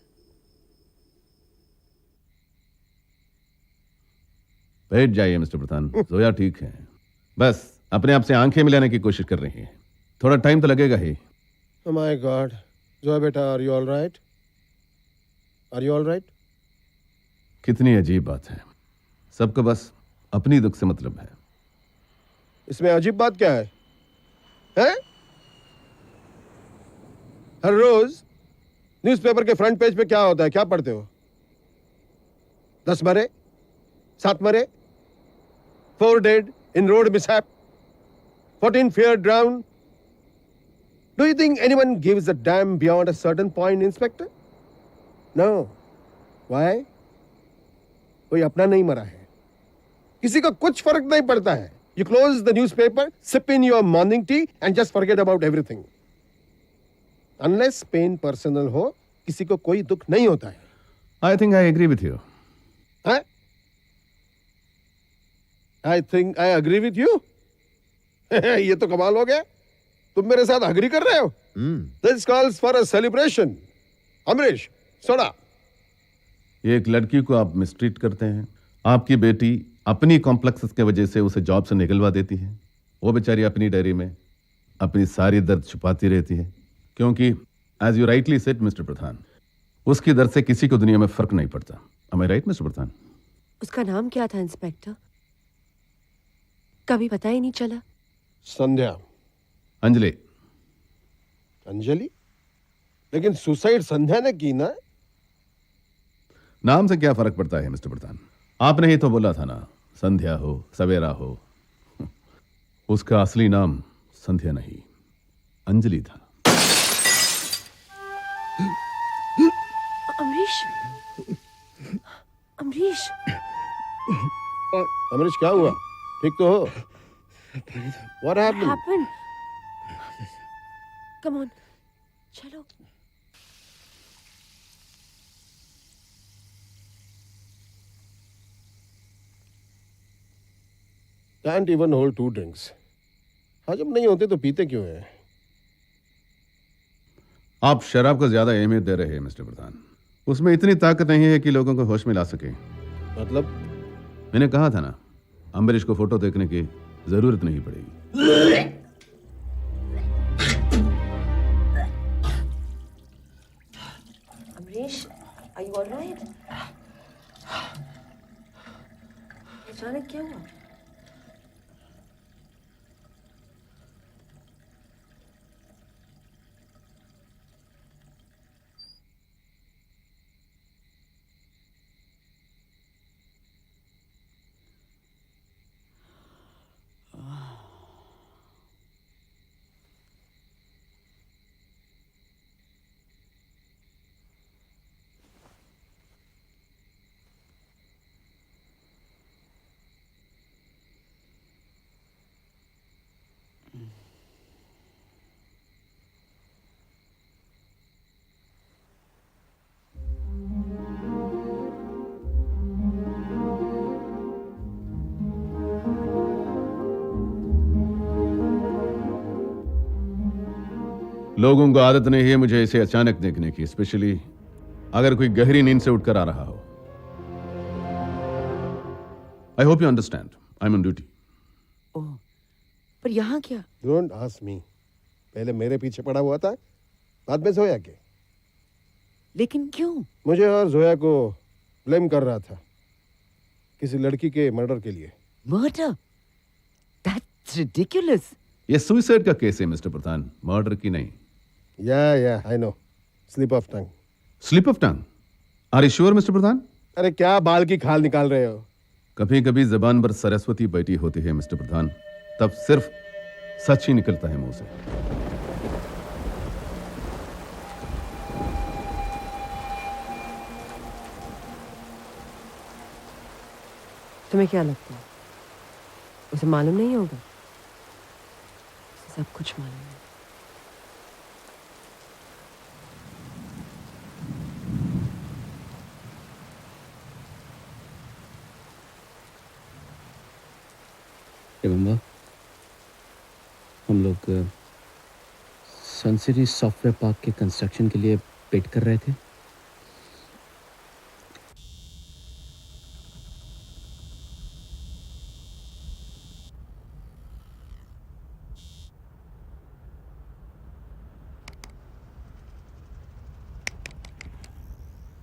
S5: बैठ जाइए मिस्टर प्रधान, जोया ठीक है, बस अपने आप से आंखें मिलाने की कोशिश कर रही है, थोड़ा टाइम तो लगेगा ही।
S7: Oh my God, जोया बेटा, are you all right? Are you all right?
S5: कितनी अजीब बात है, सबको बस अपनी दुख से मतलब है।
S7: इसमें अजीब बात क्या है? हैं? हर रोज न्यूज़पेपर के फ्रंट पेज पे क्या होता है, क्या पढ़ते हो? 10 मरे, 7 मरे, 4 dead in road mishap, 14 feared drowned. Do you think anyone gives a damn beyond a certain point, Inspector? No. Why? कोई अपना नहीं मरा है, किसी को कुछ फर्क नहीं पड़ता है। You close the newspaper, sip in your morning tea and just forget about everything. Unless pain personal हो, किसी को कोई दुख नहीं होता है।
S5: I think I agree with you.
S7: हाँ? I think I agree with you. ये तो कमाल हो गया, तुम मेरे साथ अग्री कर रहे हो? This calls for a celebration. Amrish, सोना।
S5: एक लड़की को आप मिसट्रीट करते हैं, आपकी बेटी अपनी कॉम्प्लेक्सेस के वजह से उसे जॉब से निकलवा देती है, वो बेचारी अपनी डायरी में अपनी सारी दर्द छुपाती रहती है, क्योंकि as you rightly said mister Pradhan, उसकी दर्द से किसी को दुनिया में फर्क नहीं पड़ता। Am I right, मिस्टर प्रधान?
S3: उसका नाम क्या था इंस्पेक्टर? कभी पता ही नहीं चला।
S7: संध्या।
S5: अंजलि।
S7: अंजलि? लेकिन सुसाइड संध्या ने की ना?
S5: नाम से क्या फर्क पड़ता है मिस्टर प्रधान? आपने ही तो बोला था ना, संध्या हो सवेरा हो। उसका असली नाम संध्या नहीं, अंजलि था।
S3: अमरीश, अमरीश,
S7: अमरीश क्या हुआ? ठीक तो हो? What happened?
S3: happened? Come on, चलो।
S7: Can't even hold 2 drinks. हजम नहीं होते तो पीते क्यों हैं?
S5: आप शराब को ज्यादा अहमियत दे रहे हैं मिस्टर प्रधान, उसमें इतनी ताकत नहीं है कि लोगों को होश में ला सके।
S7: मतलब?
S5: मैंने कहा था ना, अम्बरीश को फोटो देखने की जरूरत नहीं पड़ेगी।
S3: Amrish, are you all right? अचानक क्या हुआ?
S5: लोगों को आदत नहीं है मुझे इसे अचानक देखने की, स्पेशली अगर कोई गहरी नींद से उठकर आ रहा हो। I hope you understand, I am on duty.
S3: Oh, पर यहाँ क्या?
S7: Don't ask me. पहले मेरे पीछे पड़ा हुआ था, बाद में जोया के।
S3: लेकिन क्यों?
S7: मुझे और जोया को ब्लेम कर रहा था। किसी लड़की के मर्डर के लिए।
S4: मर्डर? That's ridiculous.
S5: ये सुसाइड का केस है मिस्टर प्रधान, मर्डर की नहीं।
S7: Yeah I know, slip of tongue.
S5: Slip of tongue? Are you sure mister Pradhan?
S7: अरे क्या बाल की खाल निकाल रहे हो?
S5: कभी कभी जबान पर सरस्वती बैठी होती है मिस्टर प्रधान, तब सिर्फ सच ही निकलता है मुंह से।
S3: तुम्हें क्या लगता है उसे मालूम नहीं होगा? उसे सब कुछ मालूम है।
S16: रिमेंबर हम लोग सनसिटी सॉफ्टवेयर पार्क के कंस्ट्रक्शन के लिए बिड कर रहे थे।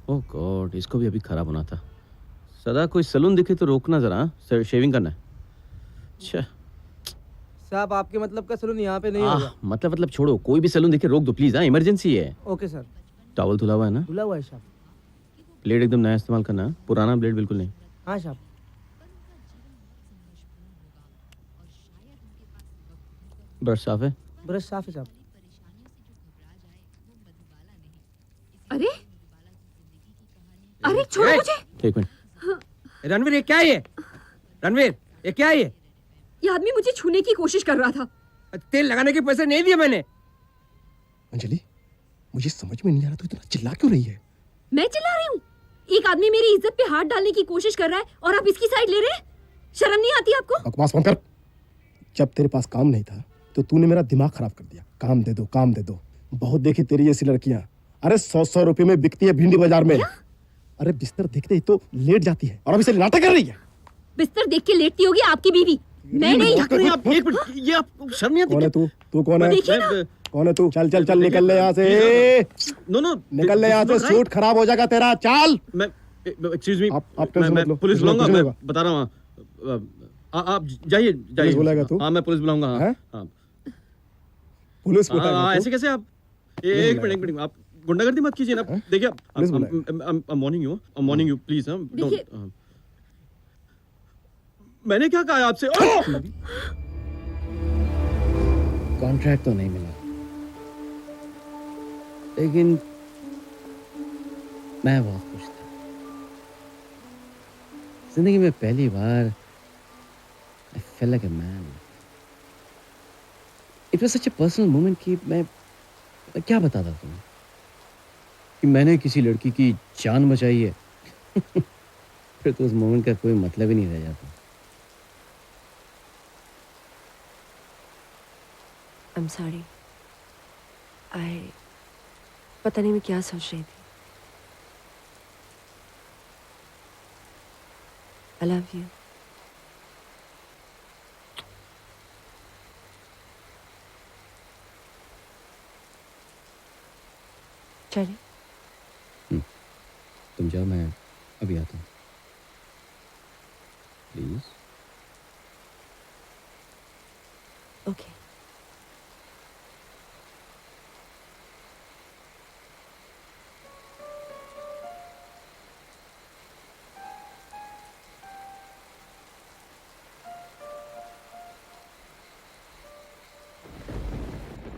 S16: ओह गॉड, इसको भी अभी खराब होना था। सदा कोई सलून दिखे तो रोकना जरा, सर शेविंग करना है। अच्छा
S9: साहब, आपके मतलब का सलून यहाँ पे नहीं होगा।
S16: मतलब छोड़ो, कोई भी सलून दिखे रोक दो प्लीज। हाँ, इमरजेंसी है।
S9: Okay sir.
S16: टॉवल धुला हुआ है ना?
S9: धुला हुआ है साहब।
S16: ब्लेड एकदम नया इस्तेमाल करना है, पुराना ब्लेड बिल्कुल नहीं।
S9: हाँ साहब।
S16: ब्रश साफ है?
S9: ब्रश साफ है साहब।
S1: अरे अरे छोड़ो मुझे।
S16: एक मिनट।
S9: रणवीर, ये क्या है? रणवीर, ये क्या है?
S1: ये आदमी मुझे छूने की कोशिश कर रहा था।
S9: तेल लगाने के पैसे नहीं दिए मैंने।
S6: अंजलि, मुझे समझ में नहीं आ रहा तू इतना चिल्ला क्यों रही है?
S1: मैं चिल्ला रही हूँ? एक आदमी मेरी इज्जत पे हाथ डालने की कोशिश कर रहा है और आप इसकी साइड ले रहे हैं? शर्म नहीं आती आपको?
S6: बकवास बंद कर। जब तेरे पास काम नहीं था तो तूने मेरा दिमाग खराब कर दिया। काम दे दो, काम दे दो। बहुत देखी तेरी ऐसी लड़कियां, अरे 100-100 रुपए में बिकती है भिंडी बाजार में। अरे बिस्तर देखते ही तो लेट जाती है और अब इसे नाटक कर रही है।
S1: बिस्तर देख के लेटती होगी आपकी बीवी, मैं नहीं।
S16: आप एक मिनट, ये आप शर्म नहीं आती?
S6: कौन है तू? तू कौन है? कौन है तू? चल चल चल, निकल ले यहाँ से।
S16: नो
S6: निकल ले यहाँ से, सूट खराब हो जाएगा तेरा। चल।
S16: मैं एक्सक्यूज मी,
S6: आप
S16: मैं पुलिस बुलाऊंगा। मैं बता रहा हूँ, आप जाइए जाइए।
S6: बुलाएगा तू?
S16: हाँ, मैं पुलिस बुलाऊंगा। हाँ,
S6: पुलिस बुलाएगा?
S16: ऐसे कैसे आप? एक मिनट, आप गुंडागर्दी मत कीजिए ना। देखिए, मॉर्निंग यू प्लीज। मैंने क्या कहा आपसे? कॉन्ट्रैक्ट तो नहीं मिला, लेकिन मैं बहुत खुश था। जिंदगी में पहली बार I felt like a man. It was such a personal moment कि मैं क्या बताता तुम्हें कि मैंने किसी लड़की की जान बचाई है। फिर तो उस मोमेंट का कोई मतलब ही नहीं रह जाता।
S3: I'm sorry. पता नहीं मैं क्या सोच रही थी। I love you. चलिए।
S16: तुम जाओ, मैं अभी आता हूँ please.
S3: Okay.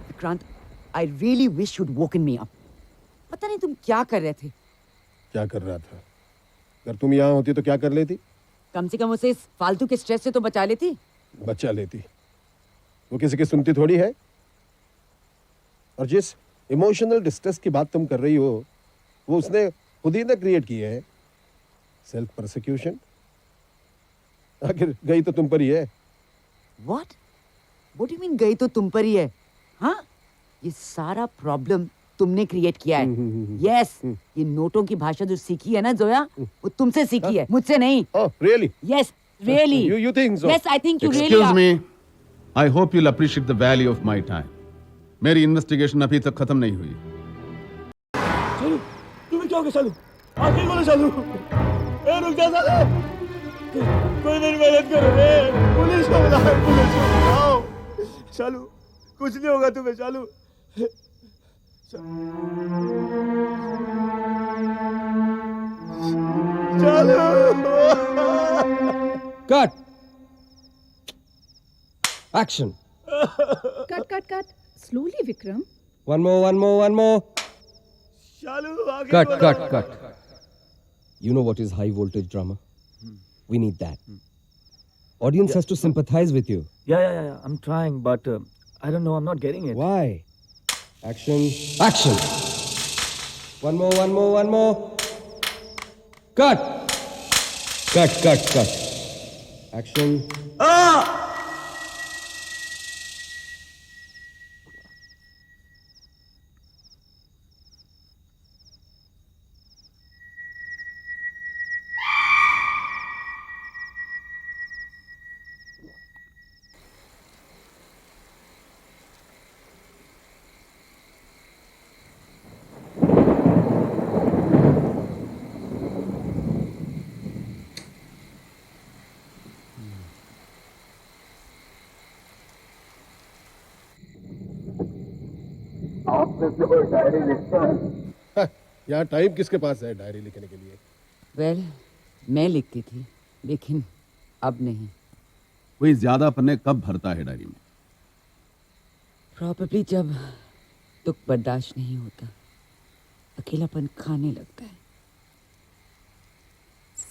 S4: Vikrant, I really wish you'd woken me up. पता नहीं तुम क्या कर रहे थे।
S7: क्या कर रहा था? अगर तुम यहाँ होती तो क्या कर लेती?
S4: कम से कम उसे इस फालतू के स्ट्रेस से तो बचा लेती।
S7: बचा लेती। वो किसी की सुनती थोड़ी है। और जिस इमोशनल डिस्ट्रेस की बात तुम कर रही हो, वो उसने खुद ही ना क्रिएट की है। Self persecution. आखिर गई तो तुम पर ही है।
S4: What? What do you mean गई तो तुम पर ही है? हाँ? ये सारा प्रॉब्लम तुमने क्रिएट किया है। यस, ये नोटों की भाषा जो सीखी है ना जोया, वो तुमसे सीखी है, मुझसे नहीं।
S7: Oh, really?
S4: Yes, really.
S7: You think so?
S4: Yes, I think you really
S5: Excuse
S4: are.
S5: me. I hope you'll appreciate the value of my time. मेरी इन्वेस्टिगेशन अभी तक खत्म नहीं हुई।
S14: चलो, तुम्हें क्या हो गया सालू? आखिर बोलो सालू। ए रुक जा सालू।
S18: कोई मेरी मदद करो रे, पुलिस को बुलाओ, पुलिस को बुलाओ। चालू, कुछ नहीं होगा तुम्हें, चालू।
S16: Cut action
S17: Cut. Slowly, Vikram.
S16: one more
S18: चालू आगे
S16: cut
S18: बढ़ो।
S13: You know what is high voltage drama? We need that. Audience has to sympathize with you.
S18: Yeah. I'm trying, but I don't know. I'm not getting it.
S13: Why? Action.
S16: one more cut
S13: Action.
S7: यहाँ time किसके पास है diary लिखने के लिए?
S4: Well, मैं लिखती थी, लेकिन अब नहीं।
S5: कोई ज्यादा पन्ने कब भरता है डायरी में?
S4: प्रॉब्ली जब दुख बर्दाश्त नहीं होता, अकेलापन खाने लगता है,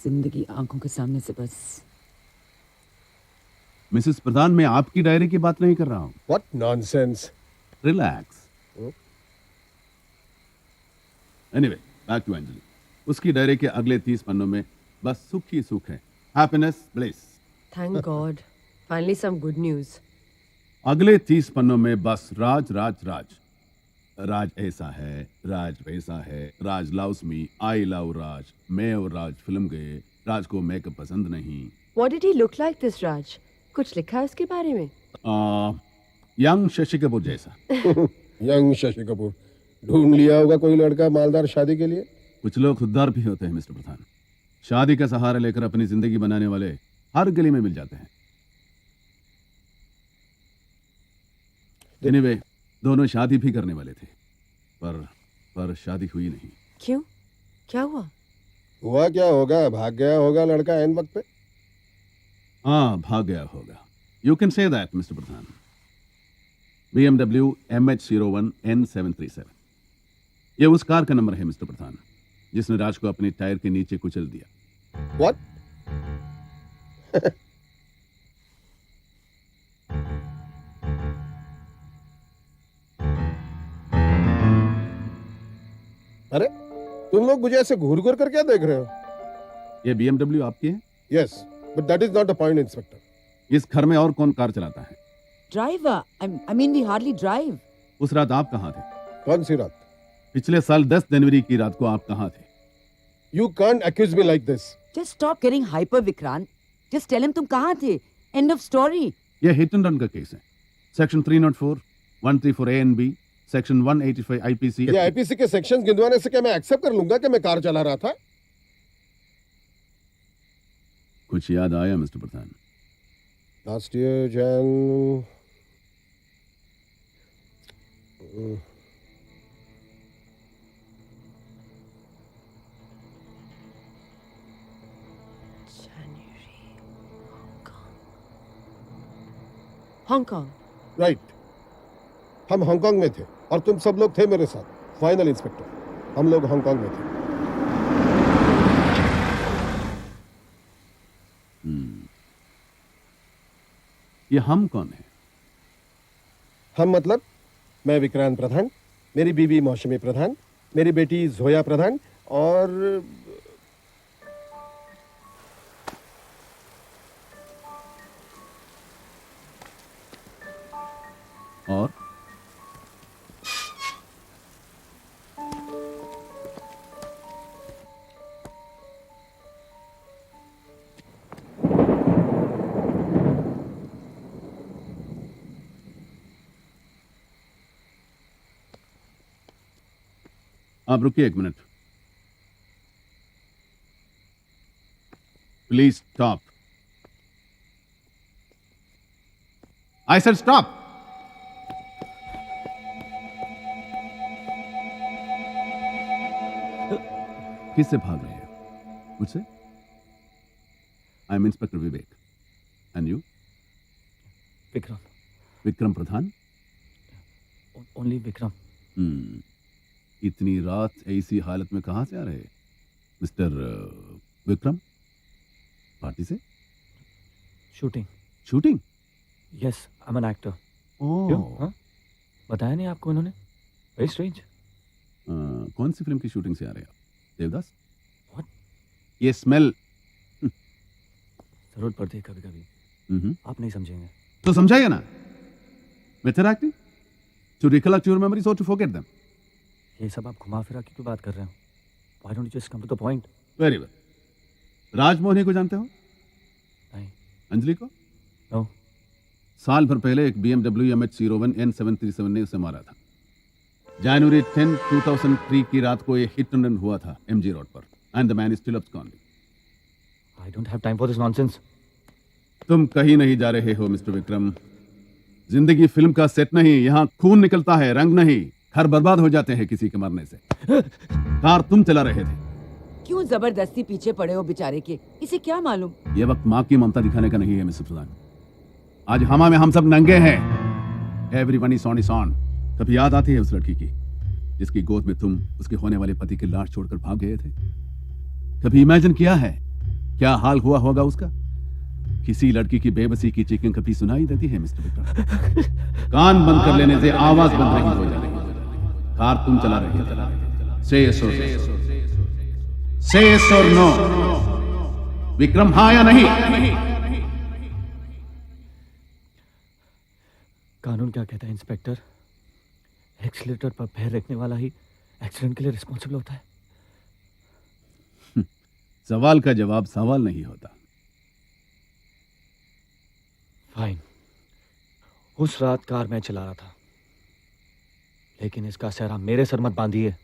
S4: जिंदगी आंखों के सामने से बस।
S5: मिसेस प्रधान, मैं आपकी डायरी की बात नहीं कर रहा हूं।
S7: What nonsense.
S5: Relax. Anyway, back to Anjali. उसकी डायरी के अगले 30 पन्नों में बस सुख ही सुख है, happiness, bliss.
S3: Thank God. Finally some good news.
S5: अगले 30 पन्नों में बस राज राज राज। राज ऐसा है, राज वैसा है, राज लव्स मी, आई लव राज, मैं और राज फिल्म गए, राज को मेकअप पसंद नहीं।
S3: What did he look like, this Raj? कुछ लिखा है उसके बारे में?
S5: यंग शशि कपूर जैसा।
S7: यंग शशि कपूर ढूंढ लिया होगा कोई लड़का मालदार शादी के लिए।
S5: कुछ लोग खुददार भी होते हैं मिस्टर प्रधान, शादी का सहारा लेकर अपनी जिंदगी बनाने वाले हर गली में मिल जाते हैं। एनीवे, दोनों शादी भी करने वाले थे, पर शादी हुई नहीं।
S3: क्यों? क्या हुआ?
S7: हुआ क्या होगा, भाग गया होगा लड़का एन वक्त पे।
S5: हाँ, भाग गया होगा। You can say that mister Pradhan. BMW MH01 N737, ये उस कार का नंबर है मिस्टर प्रधान, जिसने राज को अपने टायर के नीचे कुचल दिया।
S7: What? अरे तुम लोग मुझे ऐसे घूर घूर कर क्या देख रहे हो?
S5: ये BMW आपकी है?
S7: Yes, but that is not the point, inspector.
S5: इस घर में और कौन कार चलाता है?
S4: Driver, I mean we hardly drive.
S5: उस रात आप कहाँ थे?
S7: कौन सी रात?
S5: पिछले साल 10 जनवरी की रात को आप कहाँ थे?
S7: You can't accuse me like this.
S4: Just stop getting hyper, Vikrant. Just tell him तुम कहाँ थे. End of story.
S5: ये हिट एंड रन का केस है। Section 304, 134 A and B, section 185 IPC।
S7: ये IPC के सेक्शंस गिनवाने से क्या मैं एक्सेप्ट कर लूंगा कि मैं कार चला रहा था?
S5: कुछ याद आया मिस्टर प्रधान?
S7: Last year, Jan.
S3: Hong Kong.
S7: Right, हम हांगकांग में थे और तुम सब लोग थे मेरे साथ। फाइनल इंस्पेक्टर, हम लोग हांगकांग में थे।
S5: ये हम कौन है?
S7: हम मतलब मैं विक्रांत प्रधान, मेरी बीवी मौसमी प्रधान, मेरी बेटी जोया प्रधान और
S5: आप रुकिए एक minute. Please stop. I said stop. किससे भाग रहे हो? मुझसे? I am Inspector Vivek. And you?
S16: Vikram.
S5: Vikram Pradhan?
S16: Only Vikram.
S5: इतनी रात ऐसी हालत में कहां से आ रहे? मिस्टर विक्रम? पार्टी से?
S16: Shooting.
S5: Shooting?
S16: Yes, I'm an actor.
S5: ओह.
S16: क्यों? हाँ? बताया नहीं आपको इन्होंने? Very strange.
S5: कौन सी फिल्म की शूटिंग से आ रहे हैं आप? देवदास?
S16: What?
S5: ये स्मेल.
S16: जरूरत पड़ती है कभी कभी. आप नहीं समझेंगे.
S5: तो समझाइए ना. Method acting? To recollect your memories or to forget them?
S16: ये सब आप घुमा फिरा के क्यों बात कर रहे हो? Why don't you just come to the point?
S5: Very well. Rajmohini को जानते हो?
S16: नहीं.
S5: अंजलि को?
S16: No.
S5: साल भर पहले एक BMW MH01 N737 ने उसे मारा था. January 10, 2003 की रात को ये हिट एंड रन हुआ था MG रोड पर. And the man is still absconding.
S16: I don't have time for this nonsense.
S5: तुम कहीं नहीं जा रहे हो मिस्टर विक्रम. जिंदगी फिल्म का सेट नहीं. यहाँ खून निकलता है, रंग नहीं. घर बर्बाद हो जाते हैं किसी के मरने से. कार तुम चला रहे थे.
S4: क्यों जबरदस्ती पीछे पड़े हो बेचारे के? इसे क्या मालूम?
S5: ये वक्त माँ की ममता दिखाने का नहीं है मिस्टर प्रधान. आज हमा में हम सब नंगे हैं. Everyone is on. कभी याद आती है उस लड़की की जिसकी गोद में तुम उसके होने वाले पति की लाश छोड़कर भाग गए थे? कभी इमेजिन किया है क्या हाल हुआ होगा उसका? किसी लड़की की बेबसी की चीखें कभी सुनाई देती है मिस्टर विक्रम? कान बंद कर लेने से आवाज बंद नहीं हो जाती. कार तुम चला रहे हो. Say yes or no. Say yes or no. Vikram हाँ या नहीं?
S16: कानून क्या कहता है इंस्पेक्टर? एक्सीलेटर पर पैर रखने वाला ही एक्सीडेंट के लिए रिस्पॉन्सिबल होता है.
S5: सवाल का जवाब सवाल नहीं होता.
S16: फाइन. उस रात कार मैं चला रहा था, लेकिन इसका सहरा मेरे सर मत बांधिए.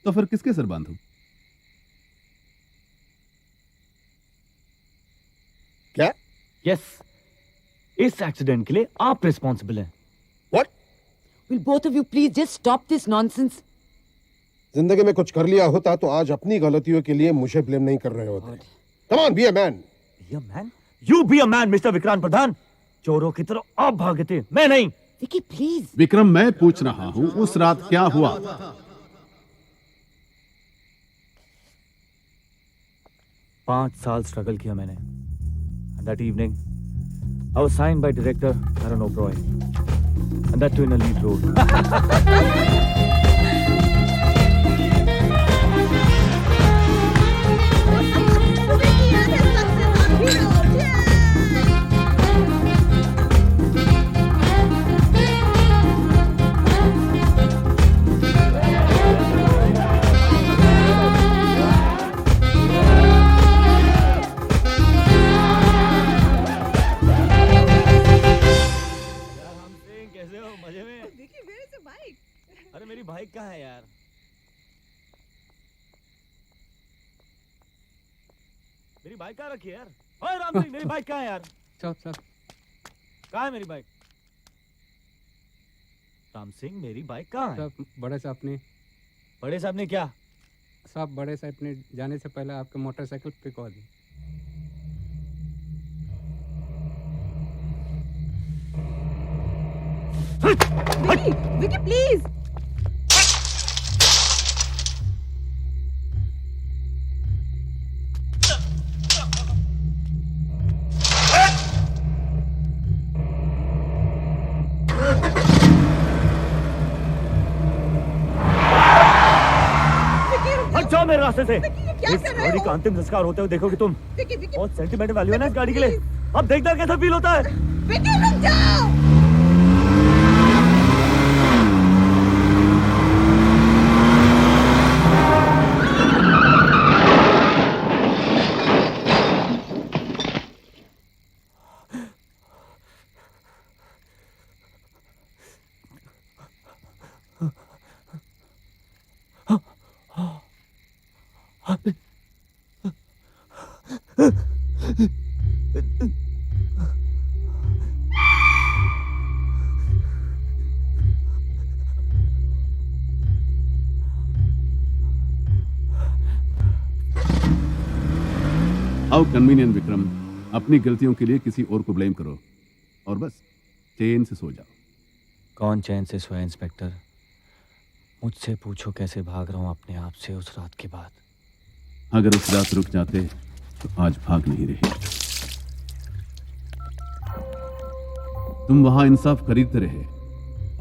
S5: तो फिर किसके सर बांधूं?
S7: क्या?
S16: यस. इस एक्सीडेंट के लिए आप रिस्पॉन्सिबल हैं.
S4: Will both of you please just stop this nonsense?
S7: जिंदगी में कुछ कर लिया होता तो आज अपनी गलतियों के लिए मुझे ब्लेम नहीं कर रहे होते. Come on, be a man.
S16: Be a man? You be a man, Mr. Vikrant प्रधान. चोरों की तरह आप भागे थे, मैं नहीं.
S4: विकी प्लीज.
S5: विक्रम मैं पूछ रहा हूं उस रात क्या हुआ?
S16: 5 साल स्ट्रगल किया मैंने. And that evening, I was signed by director Karan Oberoi. And that too in a lead role. अरे मेरी बाइक कहाँ है यार? मेरी बाइक कहाँ रखी है यार? ओए राम सिंह, मेरी बाइक कहाँ है यार?
S19: साहब
S16: कहाँ है मेरी बाइक? राम सिंह, मेरी बाइक कहाँ है?
S19: साहब बड़े साहब ने.
S16: बड़े साहब ने क्या?
S19: साहब बड़े साहब ने जाने से पहले आपके मोटरसाइकिल पिकवा दी.
S17: विकी प्लीज.
S16: जाओ मेरे रास्ते से. इस गाड़ी का अंतिम संस्कार होते हुए देखोगे तुम. बहुत सेंटिमेंटल वैल्यू है ना इस गाड़ी के लिए. अब देखना कैसा फील होता है.
S17: विकी रुक जाओ.
S5: हाउ कन्वीनियंट विक्रम, अपनी गलतियों के लिए किसी और को ब्लेम करो और बस चैन से सो जाओ।
S16: कौन चैन से सोया इंस्पेक्टर? मुझसे पूछो कैसे भाग रहा हूं अपने आप से उस रात के बाद।
S5: अगर उस रात रुक जाते तो आज भाग नहीं रहे। तुम वहां इंसाफ खरीदते रहे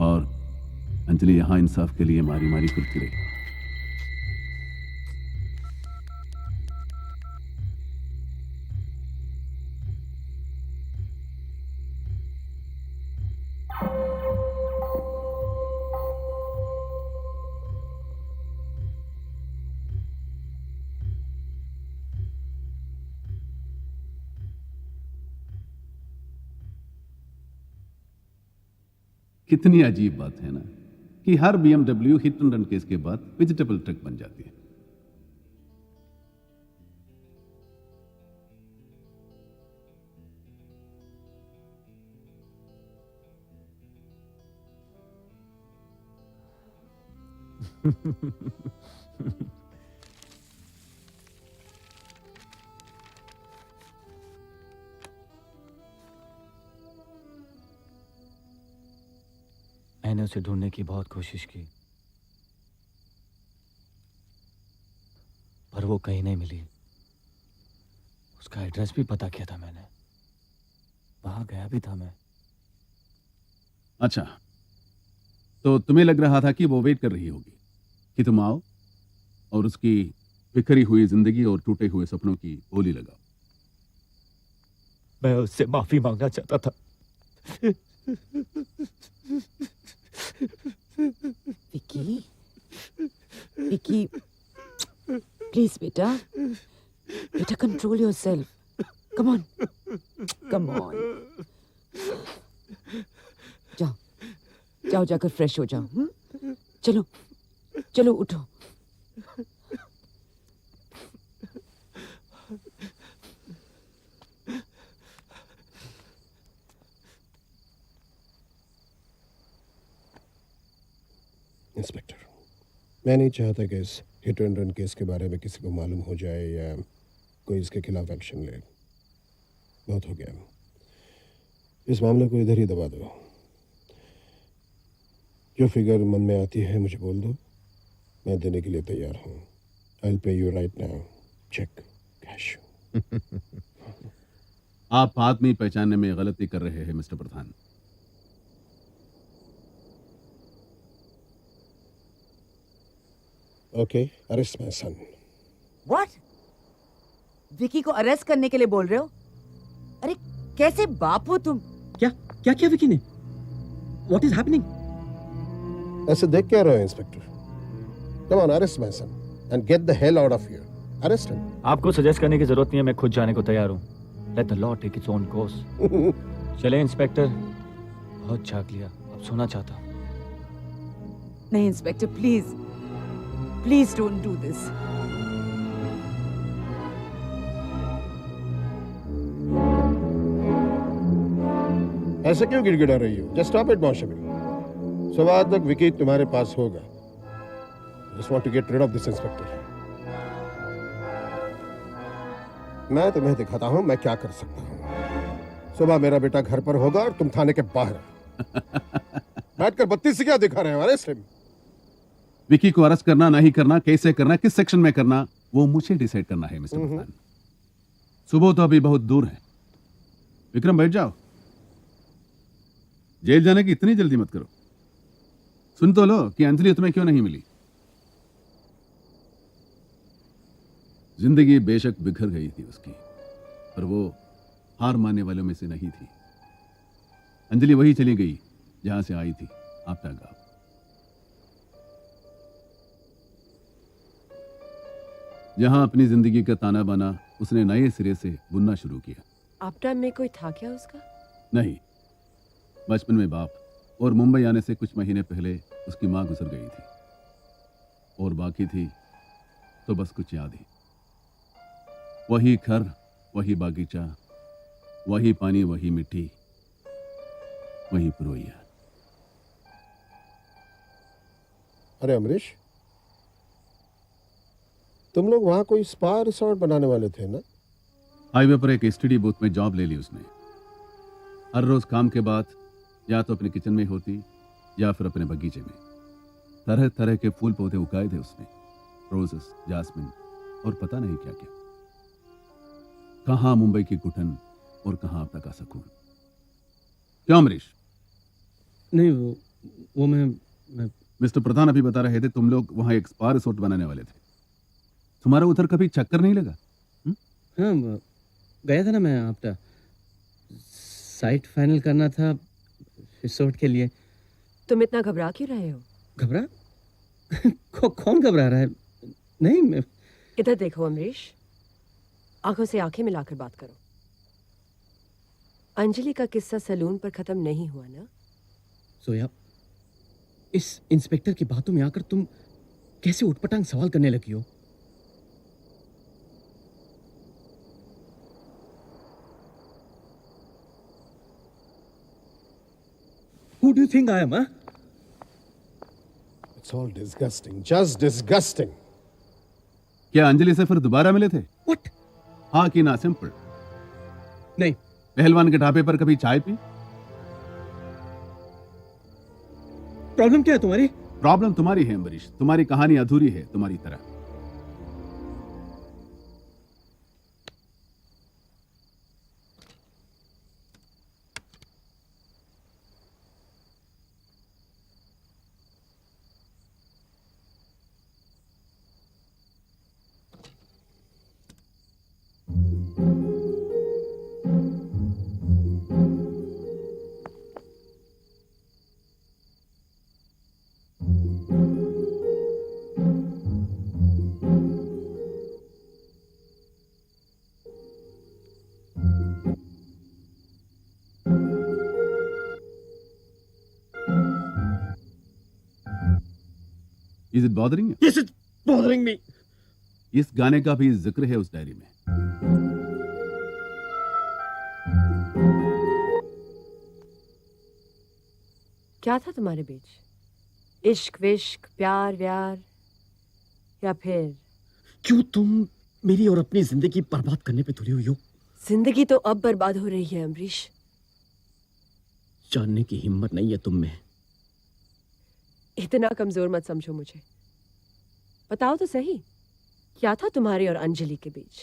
S5: और अंजलि यहां इंसाफ के लिए मारी मारी करती रही। कितनी अजीब बात है ना कि हर BMW hit and run case के बाद वेजिटेबल ट्रक बन जाती है।
S16: मैंने उसे ढूंढने की बहुत कोशिश की, पर वो कहीं नहीं मिली। उसका एड्रेस भी पता किया था मैंने, वहां गया भी था मैं।
S5: अच्छा, तो तुम्हें लग रहा था कि वो वेट कर रही होगी कि तुम आओ और उसकी बिखरी हुई जिंदगी और टूटे हुए सपनों की बोली लगाओ।
S18: मैं उससे माफी मांगना चाहता था।
S17: विकी, विकी, प्लीज बेटा, बेटा control yourself. Come on, come on. जाओ, जाओ जाकर फ्रेश हो जाओ। चलो, चलो उठो।
S7: इंस्पेक्टर, मैं नहीं चाहता कि इस हिट एंड रन केस के बारे में किसी को मालूम हो जाए या कोई इसके खिलाफ एक्शन ले। बहुत हो गया, इस मामले को इधर ही दबा दो। जो फिगर मन में आती है मुझे बोल दो, मैं देने के लिए तैयार हूँ। I will pay you right now, cheque, cash.
S5: आप आदमी पहचानने में गलती कर रहे हैं mister Pradhan.
S7: Okay, arrest my son.
S17: What? Vicky को अरेस्ट करने के लिए बोल रहे हो? अरे कैसे बाप हो तुम?
S6: क्या क्या किया विकी ने? What is happening?
S7: ऐसे देख क्या रहे हो inspector? Come on, arrest my sun and get the hell out of here. Arrest him.
S16: आपको सजेस्ट करने की जरूरत नहीं है, मैं खुद जाने को तैयार हूँ। Let the law take its own course. चले इंस्पेक्टर, बहुत झाग लिया, अब सोना चाहता हूँ।
S17: नहीं inspector, please please don't do this.
S7: ऐसे क्यों गिड़गिड़ा रही हो? Just stop it Moushumi. सुबह तक विकी तुम्हारे पास होगा। Just want to get rid of this inspector. मैं तुम्हें दिखाता हूं मैं क्या कर सकता हूं। सुबह मेरा बेटा घर पर होगा और तुम थाने के बाहर बैठकर बत्ती से क्या दिखा रहे हो? Arrest him.
S5: विकी को अरेस्ट करना नहीं करना, कैसे करना, किस सेक्शन में करना, वो मुझे डिसाइड करना है मिस्टर प्रधान। सुबह तो अभी बहुत दूर है। विक्रम बैठ जाओ। जेल जाने की इतनी जल्दी मत करो। सुन तो लो कि अंजलि तुम्हें क्यों नहीं मिली। जिंदगी बेशक बिखर गई थी उसकी, पर वो हार मानने वालों में से नहीं थी। अंजलि वही चली गई जहां से आई थी, आपका गांव। जहां अपनी जिंदगी का ताना बाना उसने नए सिरे से बुनना शुरू किया।
S3: आफ्टर में कोई था क्या उसका?
S5: नहीं, बचपन में बाप और मुंबई आने से कुछ महीने पहले उसकी मां गुजर गई थी, और बाकी थी तो बस कुछ याद ही। वही घर, वही बागीचा, वही पानी, वही मिट्टी, वही पुरोइया।
S7: अरे अमरीश, तुम लोग वहां कोई स्पा रिसोर्ट बनाने वाले थे ना?
S5: हाईवे पर एक एसटीडी बूथ में जॉब ले ली उसने। हर रोज काम के बाद या तो अपने किचन में होती या फिर अपने बगीचे में। तरह तरह के फूल पौधे उगाए थे उसने, रोजेस, जास्मिन और पता नहीं क्या क्या। कहां मुंबई की घुटन और कहां अब तक का सुकून। क्यों अमरीश?
S16: नहीं वो मैं
S5: मिस्टर प्रधान अभी बता रहे थे तुम लोग वहां एक स्पा रिसोर्ट बनाने वाले थे। तुम्हारा उधर कभी चक्कर नहीं लगा?
S16: हाँ गया था ना मैं आपका। साइट फाइनल करना था रिसोर्ट के लिए।
S3: तुम इतना घबरा क्यों रहे हो?
S16: घबरा? कौन घबरा रहा है? नहीं मैं।
S3: इधर देखो अमरीश, आंखों से आंखें मिलाकर बात करो। अंजलि का किस्सा सैलून पर खत्म नहीं हुआ ना?
S16: सोया, इस इंस्पेक्टर की बातों में आकर तुम कैसे उटपटांग सवाल करने लगी हो? Who do you think I am, huh?
S7: It's all disgusting, just disgusting.
S5: क्या अंजलि से फिर दोबारा मिले थे?
S16: What?
S5: हाँ कि ना, सिंपल।
S16: नहीं।
S5: पहलवान के ढाबे पर कभी चाय पी?
S16: प्रॉब्लम क्या है तुम्हारी?
S5: प्रॉब्लम तुम्हारी है अम्बरीश, तुम्हारी कहानी अधूरी है तुम्हारी तरह। Is it bothering you?
S16: Yes, it's bothering me.
S5: इस गाने का भी जिक्र है उस डायरी में।
S3: क्या था तुम्हारे बीच? इश्क विश्क, प्यार व्यार, या फिर?
S16: क्यों तुम मेरी और अपनी जिंदगी बर्बाद करने पे तुली हुई हो?
S3: जिंदगी तो अब बर्बाद हो रही है अमरीश।
S16: जानने की हिम्मत नहीं है तुम में।
S3: इतना कमजोर मत समझो मुझे। बताओ तो सही, क्या था तुम्हारे और अंजलि के बीच?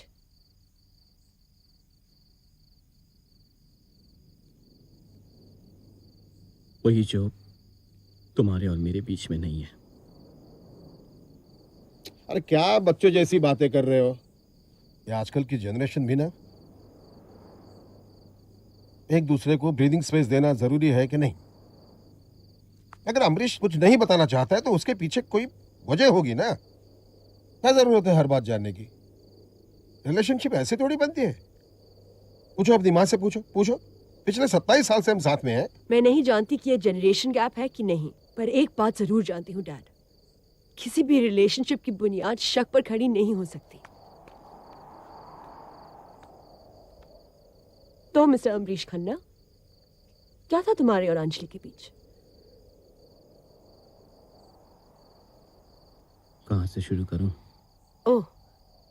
S16: वही जो तुम्हारे और मेरे बीच में नहीं है।
S7: अरे क्या बच्चों जैसी बातें कर रहे हो? ये आजकल की जनरेशन भी ना, एक दूसरे को ब्रीदिंग स्पेस देना जरूरी है कि नहीं? अगर अमरीश कुछ नहीं बताना चाहता है तो उसके पीछे कोई वजह होगी ना। क्या जरूरत है हर बात जानने की? रिलेशनशिप ऐसे थोड़ी बनती है। पूछो अपनी माँ से, पूछो। पिछले 27 साल से हम साथ में हैं।
S3: मैं नहीं जानती कि ये जनरेशन गैप है कि नहीं, पर एक बात जरूर जानती हूँ डैड, किसी भी रिलेशनशिप की बुनियाद शक पर खड़ी नहीं हो सकती। तो मिस्टर अमरीश खन्ना, क्या था तुम्हारे और अंजलि के बीच?
S16: कहां से शुरू करूं?
S3: ओह,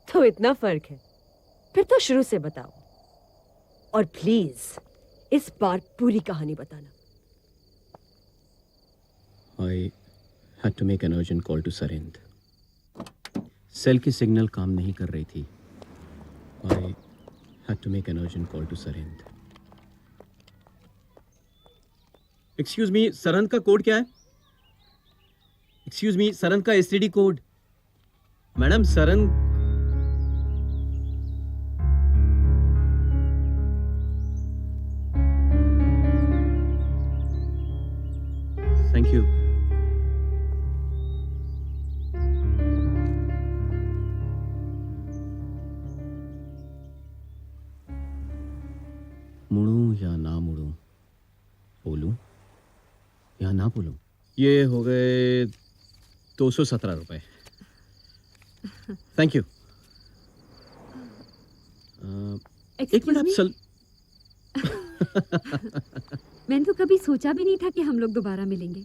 S3: तो इतना फर्क है। फिर तो शुरू से बताओ, और प्लीज इस बार पूरी कहानी बताना।
S16: I had to make an urgent call to Sarind. Cell की सिग्नल काम नहीं कर रही थी। I had to make an urgent call to Sarind. Excuse me, Sarand का कोड क्या है? Excuse me, सरंद का STD code. Madam Sarand. Thank you. मुड़ूं या ना मुड़ूं, बोलूं या ना बोलूं? ये हो गए 217 रुपए। Thank you. एक मिनट आप
S1: मैंने तो कभी सोचा भी नहीं था कि हम लोग दोबारा मिलेंगे।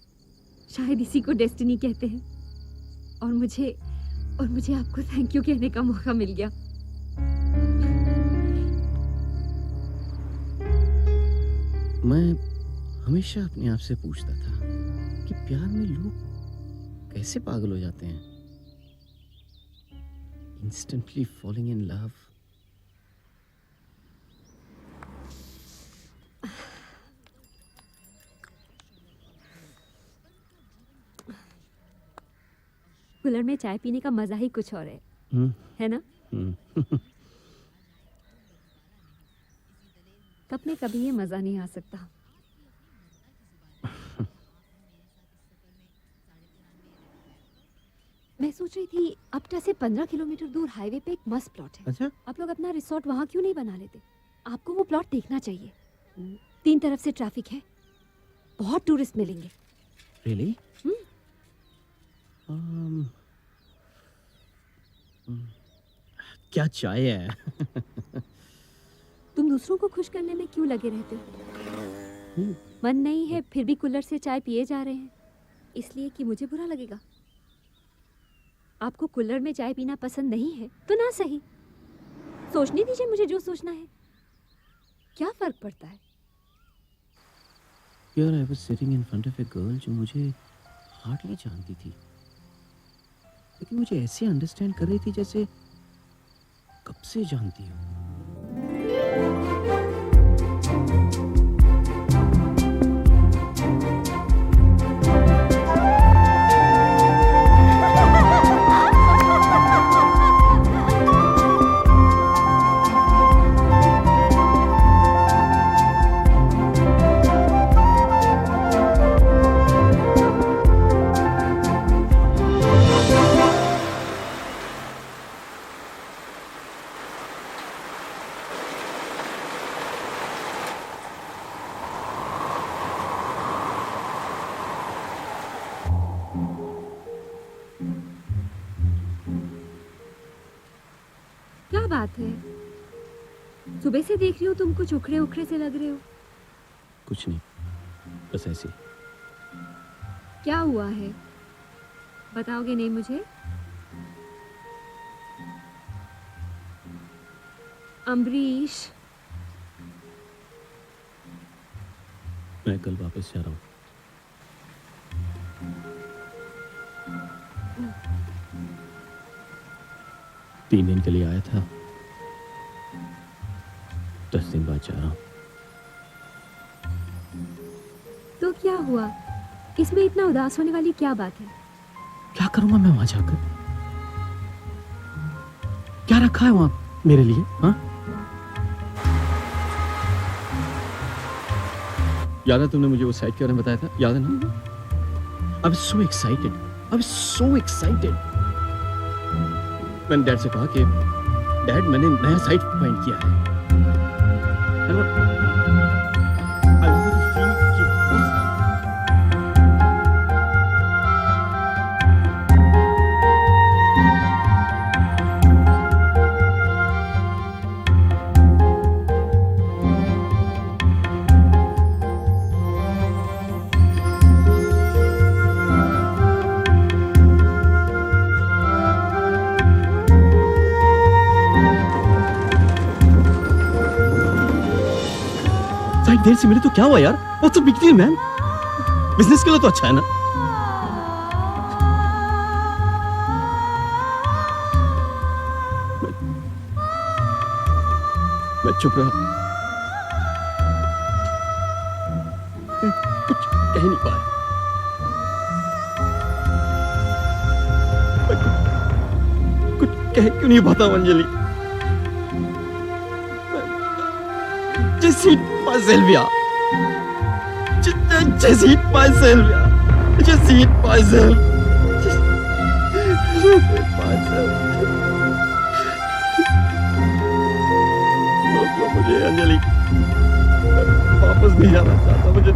S1: शायद इसी को डेस्टिनी कहते हैं। और मुझे आपको थैंक यू कहने का मौका मिल गया।
S16: मैं हमेशा अपने आप से पूछता था कि प्यार में लोग कैसे पागल हो जाते हैं, instantly falling in love.
S1: Cooler में चाय पीने का मजा ही कुछ और है, है ना? कप में कभी ये मजा नहीं आ सकता। मैं सोच रही थी अपटा से 15 किलोमीटर दूर हाईवे पे एक मस्त प्लॉट है।
S16: अच्छा?
S1: आप लोग अपना रिसोर्ट वहाँ क्यों नहीं बना लेते? आपको वो प्लॉट देखना चाहिए। 3 तरफ से ट्रैफिक है, बहुत टूरिस्ट मिलेंगे।
S16: रियली? क्या चाय है?
S1: तुम दूसरों को खुश करने में क्यों लगे रहते हो? मन नहीं है फिर भी कूलर से चाय पिए जा रहे हैं, इसलिए कि मुझे बुरा लगेगा। आपको कूलर में चाय पीना पसंद नहीं है तो ना सही, सोचने दीजिए मुझे जो सोचना है, क्या फर्क पड़ता है?
S16: Here I was sitting in front of a girl जो मुझे हार्डली जानती थी, लेकिन मुझे ऐसे अंडरस्टैंड कर रही थी जैसे कब से जानती हूँ।
S1: क्या बात है, सुबह से देख रही हूँ तुम कुछ उखड़े उखड़े से लग रहे हो।
S16: कुछ नहीं, बस ऐसे।
S1: क्या हुआ है, बताओगे नहीं मुझे? अम्बरीश,
S16: मैं कल वापस जा रहा हूँ। तीन दिन के लिए आया था, 10 दिन बाद जा रहा हूँ।
S1: तो क्या हुआ, इसमें इतना उदास होने वाली क्या बात है?
S16: क्या करूंगा मैं वहां जाकर? क्या रखा है वहां मेरे लिए? हाँ, याद है तुमने मुझे वो साइट के बारे में बताया था, याद है ना? I was so excited, I was so excited. मैंने डैड से कहा कि डैड मैंने नया साइट फाइंड किया है। देर से मिले तो क्या हुआ यार? What's the big deal, man? Business के लिए तो अच्छा है ना? मैं चुप रहा, कुछ कह नहीं पाया। कुछ कह क्यों नहीं पाता Anjali? Just eat my Sylvia. Just eat my Sylvia. Just eat myself. Just eat myself. मुझे अंजलि वापस नहीं जाना चाहता, मुझे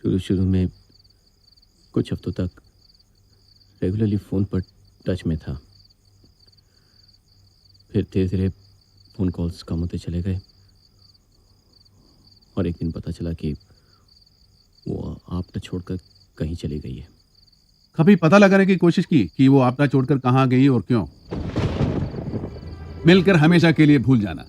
S16: शुरू में कुछ हफ्तों तक रेगुलरली फ़ोन पर टच में था, फिर धीरे धीरे फ़ोन कॉल्स कम होते चले गए और एक दिन पता चला कि वो आपने छोड़कर कहीं चली गई है।
S5: कभी पता लगाने की कोशिश की कि वो आपका छोड़कर कहाँ गई और क्यों? मिलकर हमेशा के लिए भूल जाना।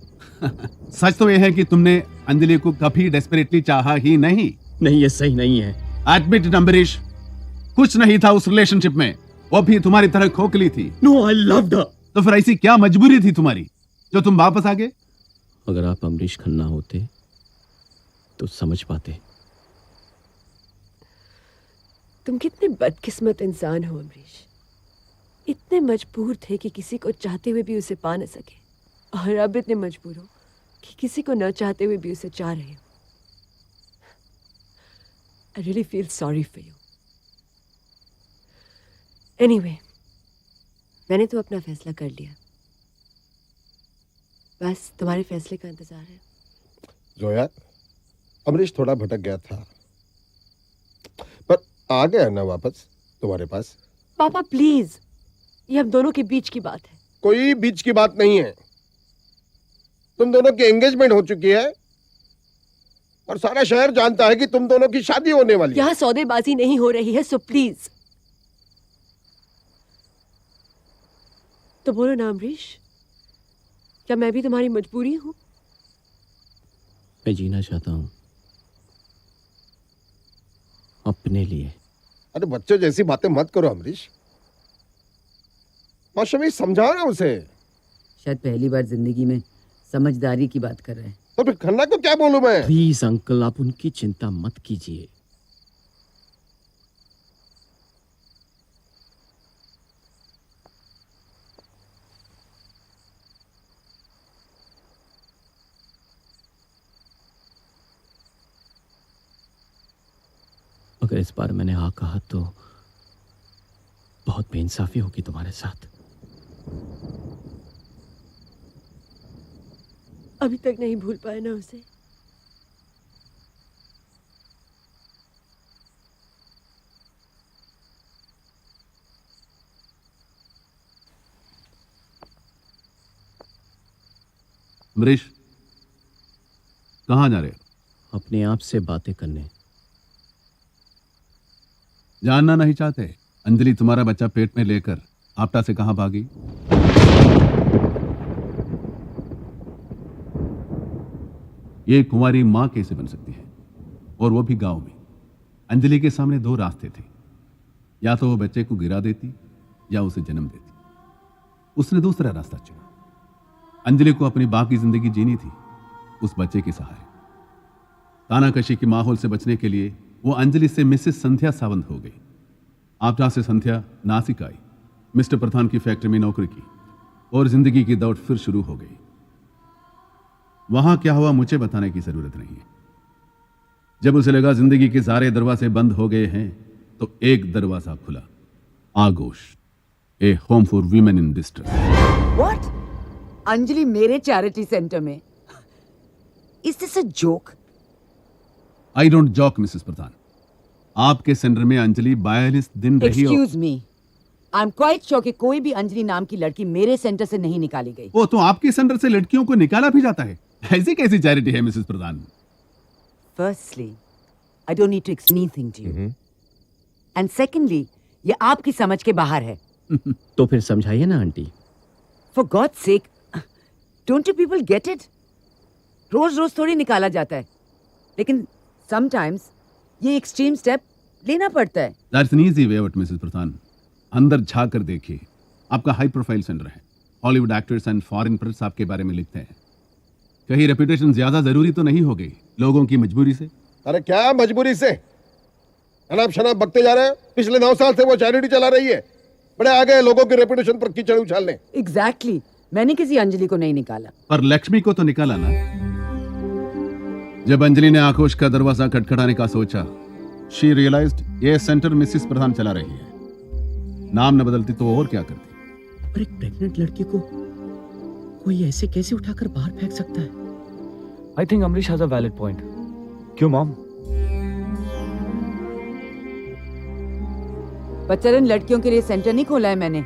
S5: सच तो यह है कि तुमने अंजलि को कभी डेस्परेटली चाहा ही नहीं।
S16: नहीं, ये सही नहीं है।
S5: एडमिट इट अम्बरीश, कुछ नहीं था उस रिलेशनशिप में, वो भी तुम्हारी तरह खोखली थी।
S16: No, I loved her.
S5: तो फिर ऐसी क्या मजबूरी थी तुम्हारी जो तुम वापस आ गए?
S16: अगर आप अमरीश खन्ना होते तो समझ पाते।
S3: तुम कितने बदकिस्मत इंसान हो अमरीश। इतने मजबूर थे कि किसी को चाहते हुए भी उसे पा न सके, और अब इतने मजबूर हो कि किसी को न चाहते हुए भी उसे चाह रहे हो। I really feel sorry for you. Anyway, मैंने तो अपना फैसला कर लिया, बस तुम्हारे फैसले का इंतजार है।
S7: जोया, अमरीश थोड़ा भटक गया था, पर आ गया ना वापस तुम्हारे पास।
S3: पापा प्लीज, ये हम दोनों के बीच की बात है।
S7: कोई बीच की बात नहीं है। तुम दोनों की एंगेजमेंट हो चुकी है और सारा शहर जानता है कि तुम दोनों की शादी होने वाली है।
S3: यहाँ सौदेबाजी नहीं हो रही है, सो प्लीज। तो बोलो ना अमरीश, क्या मैं भी तुम्हारी मजबूरी हूं?
S16: मैं जीना चाहता हूं अपने लिए।
S7: अरे बच्चों जैसी बातें मत करो अमरीश। मौसमी समझाओ ना उसे।
S17: शायद पहली बार जिंदगी में समझदारी की बात कर रहे हैं।
S7: तो फिर खन्ना को क्या बोलूं मैं?
S16: प्लीज अंकल, आप उनकी चिंता मत कीजिए। अगर इस बार मैंने हाँ कहा तो बहुत बेइंसाफी होगी तुम्हारे साथ।
S3: अभी तक नहीं भूल पाए ना उसे।
S5: अमरीश, कहाँ जा रहे हो?
S16: अपने आप से बातें करने।
S5: जानना नहीं चाहते अंजलि तुम्हारा बच्चा पेट में लेकर आपटा से कहां भागी? ये कुंवारी मां कैसे बन सकती है, और वो भी गांव में? अंजलि के सामने दो रास्ते थे, या तो वो बच्चे को गिरा देती या उसे जन्म देती। उसने दूसरा रास्ता चुना। अंजलि को अपनी बाकी जिंदगी जीनी थी उस बच्चे के सहारे। तानाकशी के माहौल से बचने के लिए वो अंजलि से मिसेस संध्या सावंत हो गई। आपटा से संध्या नासिक आई, मिस्टर प्रधान की फैक्ट्री में नौकरी की, और जिंदगी की दौड़ फिर शुरू हो गई। वहां क्या हुआ मुझे बताने की जरूरत नहीं है। जब उसे लगा जिंदगी के सारे दरवाजे बंद हो गए हैं, तो एक दरवाजा खुला। Aagosh, a home for women in distress.
S17: What? Anjali मेरे चैरिटी सेंटर में? Is this a joke?
S5: I don't joke Mrs Pradhan. आपके सेंटर में अंजलि 42 दिन रही।
S17: Excuse me, I am quite sure कि कोई भी अंजलि नाम की लड़की मेरे सेंटर से नहीं निकाली गई।
S5: वो तो आपके सेंटर से लड़कियों को निकाला भी जाता है। ऐसी कैसी चैरिटी है Mrs Pradhan?
S17: Firstly, I don't need to explain anything to you, and secondly, ये आपकी समझ के बाहर है।
S16: तो फिर समझाइए ना aunty.
S17: For God's sake, don't you people get it? रोज रोज थोड़ी निकाला जाता है, लेकिन समटाइम्स ये एक्सट्रीम स्टेप लेना पड़ता है।
S5: That's an easy way out Mrs Pradhan. अंदर झांक कर देखिए, आपका हाई प्रोफाइल सेंटर है। Hollywood actors and foreign press आपके बारे में लिखते हैं। कहीं रेपुटेशन ज्यादा जरूरी तो नहीं हो गई लोगों की मजबूरी से?
S7: अरे क्या मजबूरी से? अनाप शनाप बकते जा रहे हैं। पिछले 9 साल से वो चैरिटी चला रही है। बड़े आ गए लोगों की रेपुटेशन पर कीचड़ उछालने।
S17: एग्जैक्टली, मैंने किसी अंजलि को नहीं निकाला।
S5: पर लक्ष्मी को तो निकाला ना। जब अंजलि ने आक्रोश का दरवाजा खटखटाने का सोचा, शी रियलाइज्ड ये सेंटर मिसेस प्रधान चला रही है। नाम न बदलती तो और क्या करती?
S16: पर एक प्रेग्नेंट लड़की को कोई ऐसे कैसे उठाकर बाहर फेंक सकता है?
S6: I think Amrish has a valid point. क्यों मॉम?
S17: बच्चरन लड़कियों के लिए सेंटर नहीं खोला है मैंने।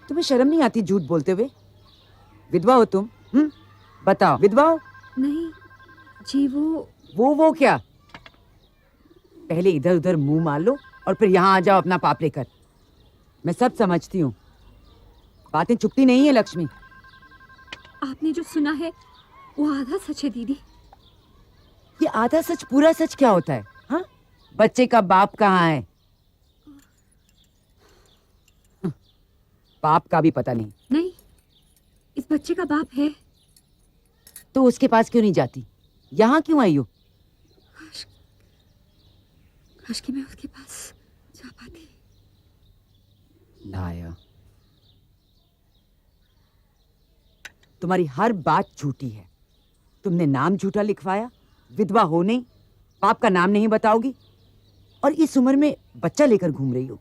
S17: तुम्हें शर्म नहीं आती झूठ बोलते हुए? विधवा हो तुम? बताओ, विधवा हो?
S1: नहीं जी,
S17: वो क्या? पहले इधर उधर मुंह मार लो और फिर यहाँ आ जाओ अपना पाप लेकर। मैं सब समझती हूँ, बातें चुपती नहीं है लक्ष्मी।
S1: आपने जो सुना है वो आधा सच है दीदी।
S17: ये आधा सच पूरा सच क्या होता है? हाँ, बच्चे का बाप कहाँ है? बाप का भी पता नहीं।
S1: नहीं, इस बच्चे का बाप है।
S17: तो उसके पास क्यों नहीं जाती? यहाँ क्यों आई हो?
S1: काश कि मैं उसके पास जा पाती।
S17: लाया, तुम्हारी हर बात झूठी है। तुमने नाम झूठा लिखवाया, विधवा हो नहीं, बाप का नाम नहीं बताओगी, और इस उम्र में बच्चा लेकर घूम रही हो।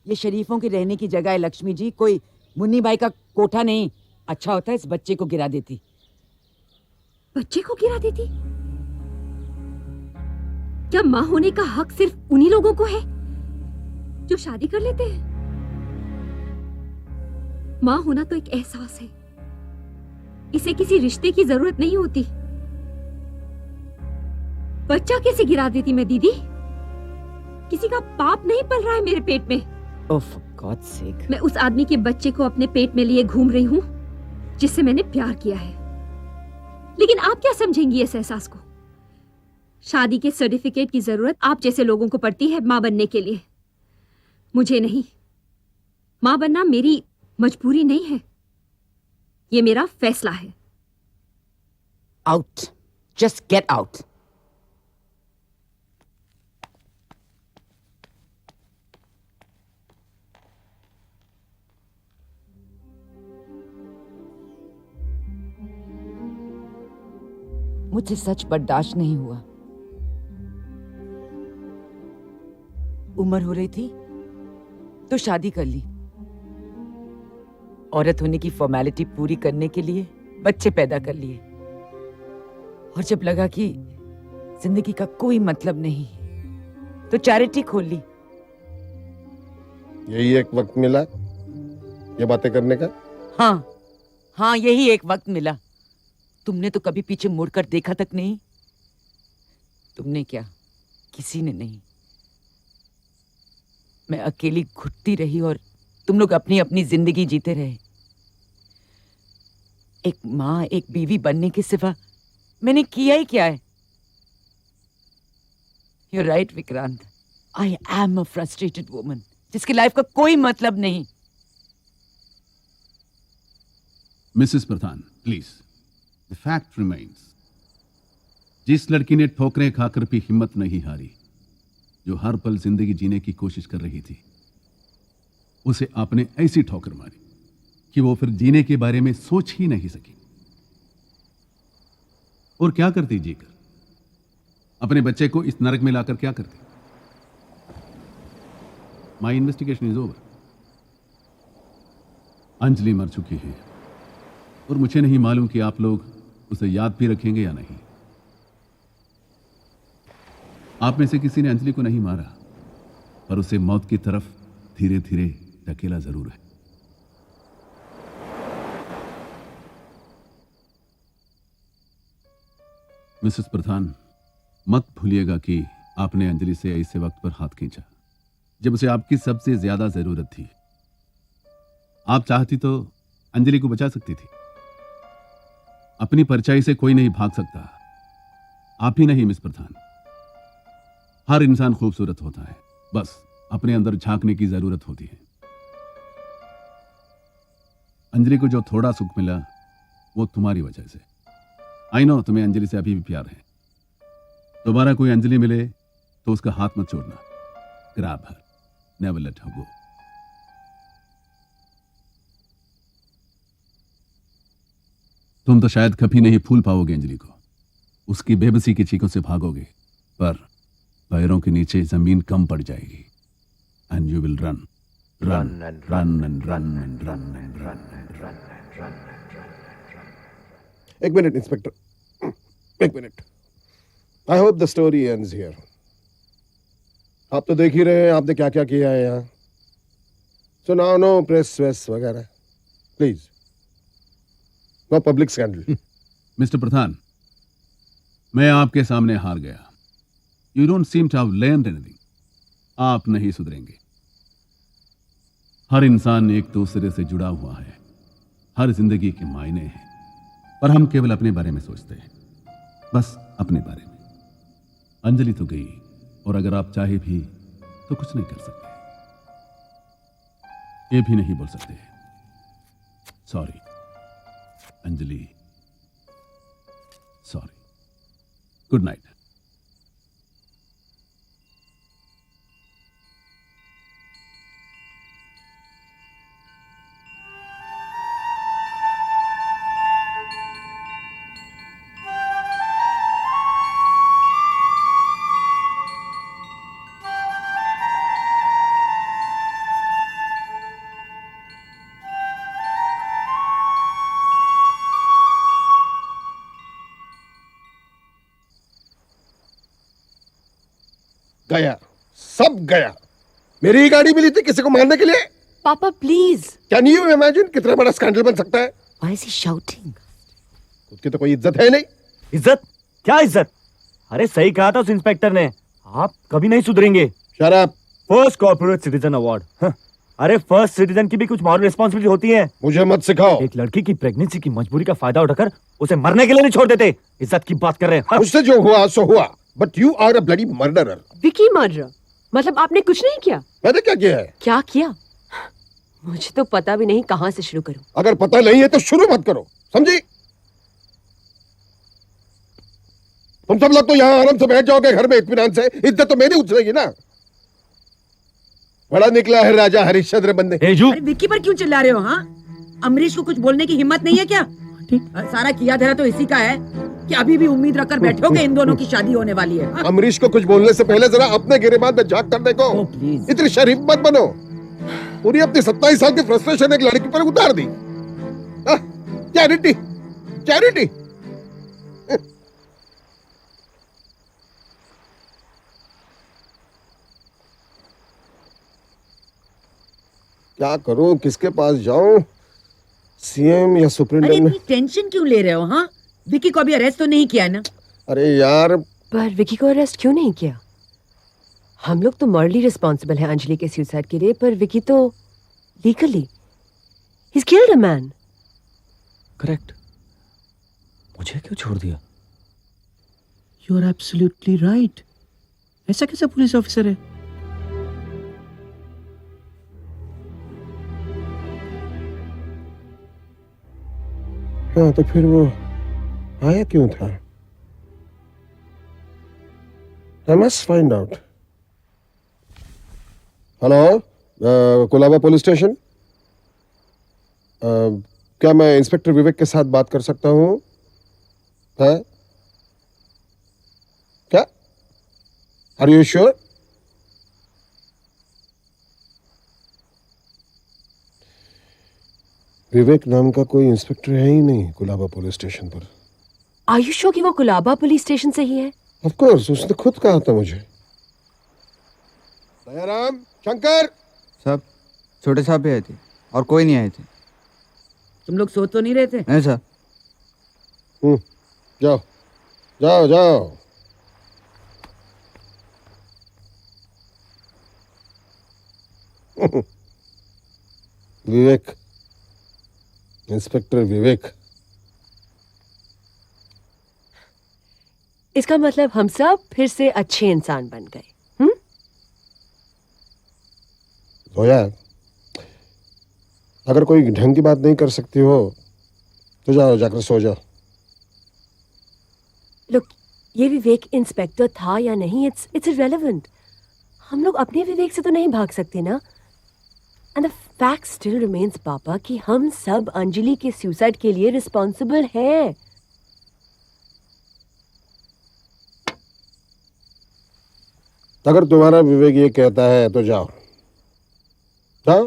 S17: ये शरीफों के रहने की जगह है लक्ष्मी जी, कोई मुन्नी बाई का कोठा नहीं। अच्छा होता है इस बच्चे को गिरा देती।
S1: बच्चे को गिरा देती? क्या माँ होने का हक सिर्फ उन्हीं लोगों को है जो शादी कर लेते हैं? माँ होना तो एक एहसास है, इसे किसी रिश्ते की जरूरत नहीं होती। बच्चा कैसे गिरा देती मैं दीदी? किसी का पाप नहीं पल रहा है मेरे पेट में।
S17: Oh, for God's sake.
S1: मैं उस आदमी के बच्चे को अपने पेट में लिए घूम रही हूँ जिससे मैंने प्यार किया है। लेकिन आप क्या समझेंगी इस एहसास को? शादी के सर्टिफिकेट की जरूरत आप जैसे लोगों को पड़ती है माँ बनने के लिए, मुझे नहीं। माँ बनना मेरी मजबूरी नहीं है, ये मेरा फैसला है।
S17: Out, just get out. मुझे सच बर्दाश्त नहीं हुआ। उम्र हो रही थी तो शादी कर ली। औरत होने की फॉर्मेलिटी पूरी करने के लिए बच्चे पैदा कर लिए, और जब लगा कि जिंदगी का कोई मतलब नहीं तो चैरिटी खोल ली।
S7: यही एक वक्त मिला ये बातें करने का?
S17: हाँ, यही एक वक्त मिला। तुमने तो कभी पीछे मुड़कर देखा तक नहीं। तुमने क्या, किसी ने नहीं। मैं अकेली घुटती रही और तुम लोग अपनी अपनी जिंदगी जीते रहे। एक माँ, एक बीवी बनने के सिवा मैंने किया ही क्या है? You're right, Vikrant. I am a frustrated woman जिसकी लाइफ का कोई मतलब नहीं।
S5: Mrs Pradhan, please, the fact remains, जिस लड़की ने ठोकरें खाकर भी हिम्मत नहीं हारी, जो हर पल जिंदगी जीने की कोशिश कर रही थी, उसे आपने ऐसी ठोकर मारी कि वो फिर जीने के बारे में सोच ही नहीं सकी। और क्या करती जीकर? अपने बच्चे को इस नरक में लाकर क्या करती? माई इन्वेस्टिगेशन इज ओवर। अंजलि मर चुकी है और मुझे नहीं मालूम कि आप लोग उसे याद भी रखेंगे या नहीं। आप में से किसी ने अंजलि को नहीं मारा, पर उसे मौत की तरफ धीरे धीरे धकेला जरूर है। मिसेस प्रधान, मत भूलिएगा कि आपने अंजलि से ऐसे वक्त पर हाथ खींचा जब उसे आपकी सबसे ज्यादा जरूरत थी। आप चाहती तो अंजलि को बचा सकती थी। अपनी परछाई से कोई नहीं भाग सकता, आप ही नहीं मिस प्रधान। हर इंसान खूबसूरत होता है, बस अपने अंदर झांकने की जरूरत होती है। अंजलि को जो थोड़ा सुख मिला वो तुम्हारी वजह से। आई नो तुम्हें अंजलि से अभी भी प्यार है। दोबारा कोई अंजलि मिले तो उसका हाथ मत छोड़ना। Grab her, never let her गो। तुम तो शायद कभी नहीं भूल पाओगे अंजलि को। उसकी बेबसी की चीखों से भागोगे, पर पैरों के नीचे जमीन कम पड़ जाएगी। And you will run run run and run and run and run and run and run.
S7: एक मिनट इंस्पेक्टर, एक minute. I hope the story ends here. आप तो देख ही रहे हैं आपने क्या क्या किया है यहाँ। सो नाउ नो प्रेस वेस वगैरह, please, no public scandal.
S5: Mister Pradhan, मैं आपके सामने हार गया। You don't seem to have learned anything. आप नहीं सुधरेंगे। हर इंसान एक दूसरे से जुड़ा हुआ है, हर जिंदगी के मायने हैं, पर हम केवल अपने बारे में सोचते हैं, बस अपने बारे में। अंजलि तो गई, और अगर आप चाहे भी तो कुछ नहीं कर सकते, ये भी नहीं बोल सकते sorry Anjali, sorry. Good night.
S7: गया, सब गया। मेरी ही गाड़ी मिली थी किसी को मारने के लिए।
S3: पापा प्लीज।
S7: कैन यू इमेजिन कितना बड़ा स्कैंडल बन सकता है?
S3: Why is he shouting?
S7: खुद की तो कोई इज्जत है नहीं।
S18: इज्जत? क्या इज्जत? अरे सही कहा था उस इंस्पेक्टर ने, आप कभी नहीं सुधरेंगे।
S7: Shut up.
S18: First corporate citizen award. अरे फर्स्ट सिटीजन की भी कुछ मॉरल रिस्पॉन्सिबिलिटी होती है।
S7: मुझे मत सिखाओ।
S18: एक लड़की की प्रेगनेंसी की मजबूरी का फायदा उठाकर उसे मरने के लिए नहीं छोड़ देते। इज्जत की बात कर रहे हैं।
S7: उससे जो हुआ सो हुआ, but you are a bloody murderer.
S3: Vicky murderer? मतलब आपने कुछ नहीं किया?
S7: मैंने क्या किया है?
S3: क्या किया? मुझे तो पता भी नहीं कहां से शुरू करूं।
S7: अगर पता नहीं है तो शुरू मत करो, समझी? तुम सब लोग तो यहाँ आराम से बैठ जाओगे घर में इत्मीनान से। इज्जत तो मेरी उछलेगी ना। बड़ा निकला है राजा हरिश्चंद्र बनने।
S17: अरे विक्की पर क्यों चिल्ला रहे हो? हाँ, अमरीश को कुछ बोलने की हिम्मत नहीं है क्या? सारा किया धरा तो इसी का है कि अभी भी उम्मीद रखकर बैठे हो कि इन दोनों की शादी होने वाली है। हाँ?
S7: अमरीश को कुछ बोलने से पहले जरा अपने गिरेबान में झांक कर देखो। इतनी शरीफ मत बनो। पूरी अपनी 27 साल की फ्रस्ट्रेशन एक लड़की पर उतार दी। Charity, charity. क्या करूं, किसके पास जाऊं? सीएम या
S17: अरे
S7: सुप्रिंटेंडेंट?
S17: इतनी टेंशन क्यों ले रहे हो? हाँ, विकी को अभी अरेस्ट तो नहीं किया ना?
S7: अरे यार,
S3: पर विकी को अरेस्ट क्यों नहीं किया? हम लोग तो मॉरली रिस्पॉन्सिबल है अंजलि के सुसाइड के लिए, पर विकी तो लीगली ही किल्ड अ मैन।
S6: करेक्ट। मुझे क्यों छोड़ दिया? You are absolutely right. ऐसा कैसा पुलिस ऑफिसर है?
S7: हाँ, तो फिर वो आया क्यों था? I must find out. Hello, Colaba police station. क्या मैं इंस्पेक्टर विवेक के साथ बात कर सकता हूँ? है क्या? Are you sure? विवेक नाम का कोई इंस्पेक्टर है ही नहीं कोलाबा पुलिस स्टेशन पर।
S3: आर यू श्योर कि वो कोलाबा पुलिस स्टेशन से ही है?
S7: ऑफ कोर्स, उसने खुद कहा था मुझे। दयाराम, शंकर।
S20: सब छोटे साहब भी आए थे और कोई नहीं आए थे।
S17: तुम लोग सो तो नहीं रहे थे?
S20: नहीं सर।
S7: जाओ जाओ जाओ। विवेक, इंस्पेक्टर विवेक।
S3: इसका मतलब हम सब फिर से अच्छे इंसान बन गए।
S7: जोया, अगर कोई ढंग की बात नहीं कर सकती हो तो जाओ, जाकर सो जाओ।
S3: लुक, ये विवेक इंस्पेक्टर था या नहीं, इट्स इररिलेवेंट। हम लोग अपने विवेक से तो नहीं भाग सकते ना। And the fact still remains पापा कि हम सब अंजलि के सुसाइड के लिए रिस्पॉन्सिबल हैं।
S7: अगर तुम्हारा विवेक ये कहता है तो जाओ जाओ।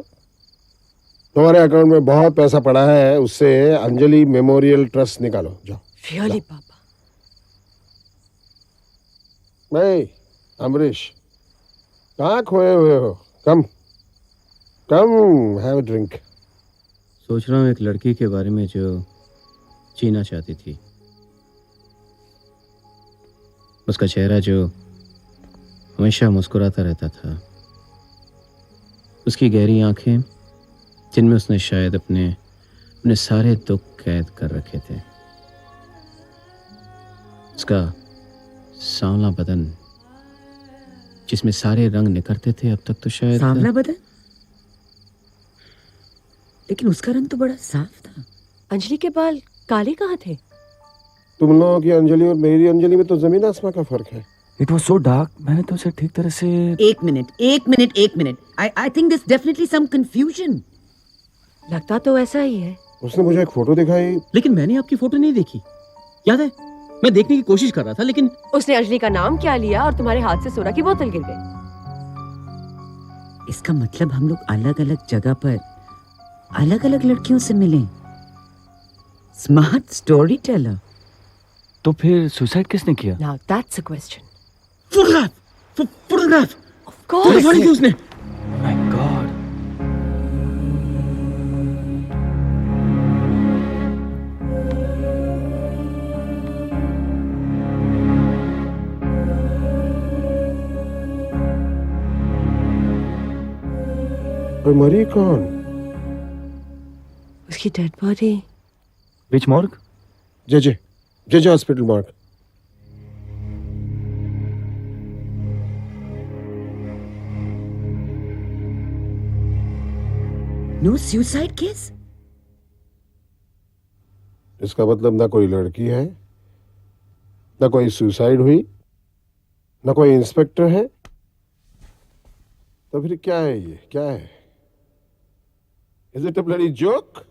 S7: तुम्हारे अकाउंट में बहुत पैसा पड़ा है, उससे अंजलि मेमोरियल ट्रस्ट निकालो। जाओ।
S3: रियली पापा?
S7: नहीं, अमरीश, कहाँ खोए हुए हो? कम कम, हैव अ ड्रिंक।
S16: सोच रहा हूँ एक लड़की के बारे में जो जीना चाहती थी, उसका चेहरा जो हमेशा मुस्कुराता रहता था, उसकी गहरी आंखें जिनमें उसने शायद अपने सारे दुख कैद कर रखे थे, उसका सांवला बदन जिसमें सारे रंग निखरते थे। अब तक तो शायद
S17: सांवला बदन, लेकिन उसका रंग तो बड़ा साफ था।
S3: अंजलि के बाल काले कहाँ थे?
S7: तुम लोगों की अंजलि और मेरी अंजलि में तो जमीन आसमां का फर्क है।
S6: इट वॉज सो डार्क, मैंने तो उसे ठीक तरह से।
S17: एक minute. I think this definitely some confusion.
S3: लगता तो ऐसा ही है।
S7: उसने मुझे एक फोटो दिखाई,
S16: लेकिन मैंने आपकी फोटो नहीं देखी, याद है? मैं देखने की कोशिश कर रहा था, लेकिन
S3: उसने अंजलि का नाम क्या लिया और तुम्हारे हाथ से सोना की बोतल गिर गई।
S17: इसका मतलब हम लोग अलग अलग जगह पर अलग अलग लड़कियों से मिले। Smart story teller.
S6: तो फिर सुसाइड किसने किया?
S3: Now that's a question.
S16: Photograph
S3: Of course.
S16: की उसने।
S6: My God.
S7: और मरी कौन?
S3: उसकी dead body.
S6: Which morgue?
S7: J hospital मार्ग।
S17: No suicide case?
S7: इसका मतलब ना कोई लड़की है, ना कोई सुसाइड हुई, ना कोई इंस्पेक्टर है। तो फिर क्या है ये? क्या है? Is it a bloody joke?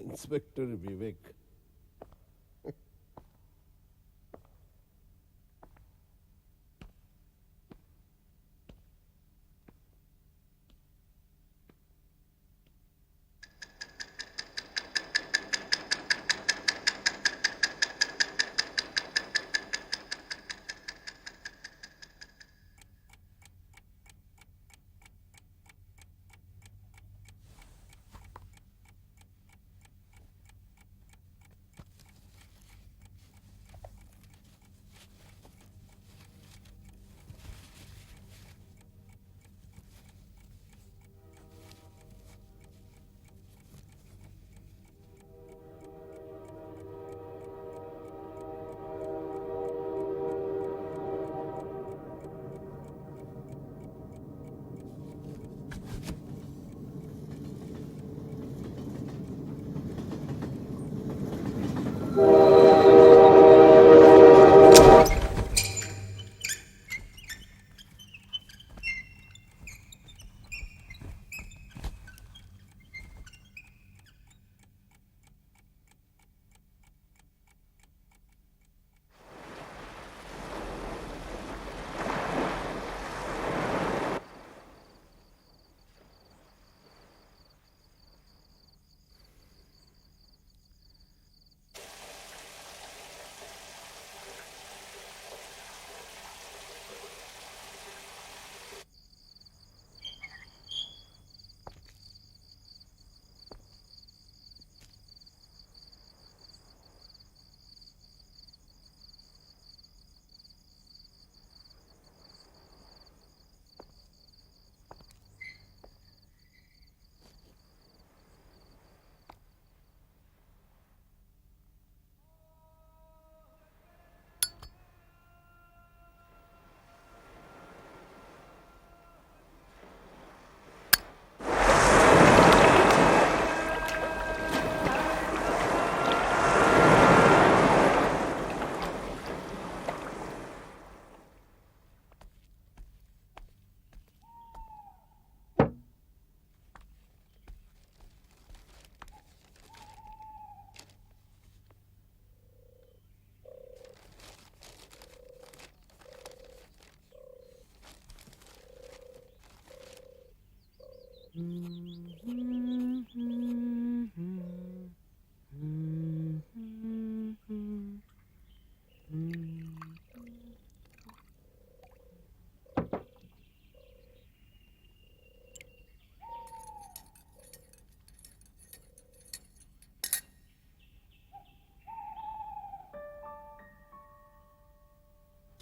S7: Inspector Vivek.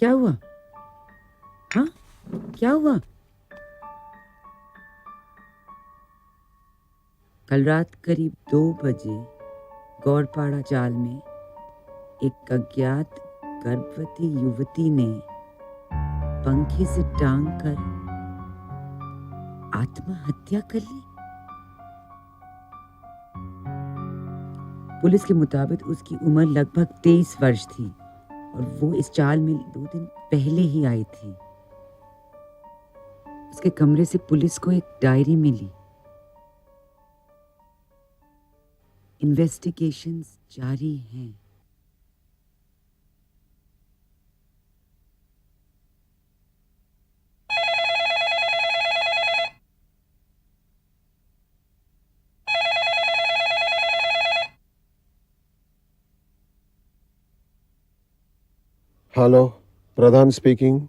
S17: क्या हुआ? हाँ, क्या हुआ? कल रात करीब 2 बजे गौरपाड़ा चाल में एक अज्ञात गर्भवती युवती ने पंखे से टांग कर आत्महत्या कर ली। पुलिस के मुताबिक उसकी उम्र लगभग 23 वर्ष थी और वो इस चाल में 2 दिन पहले ही आई थी। उसके कमरे से पुलिस को एक डायरी मिली। इन्वेस्टिगेशंस जारी हैं।
S7: Hello, Pradhan speaking.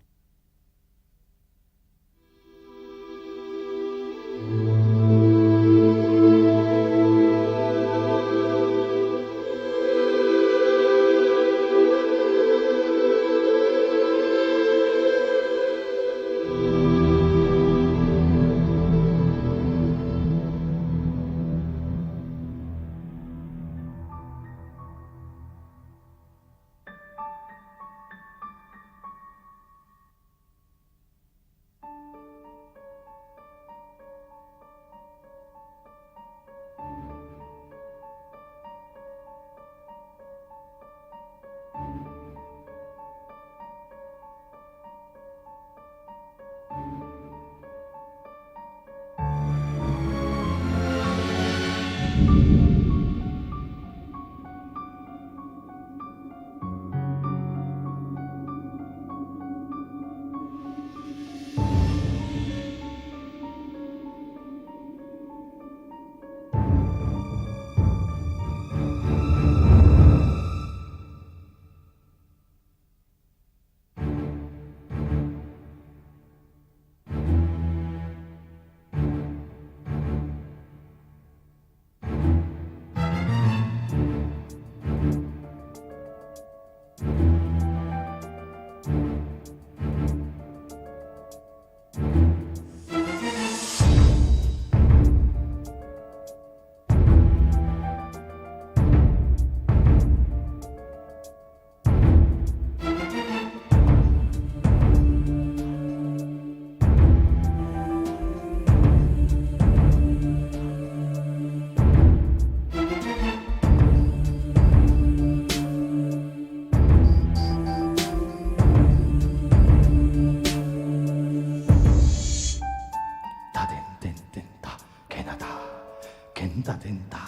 S21: Kenta denta,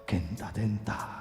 S21: kenta denta,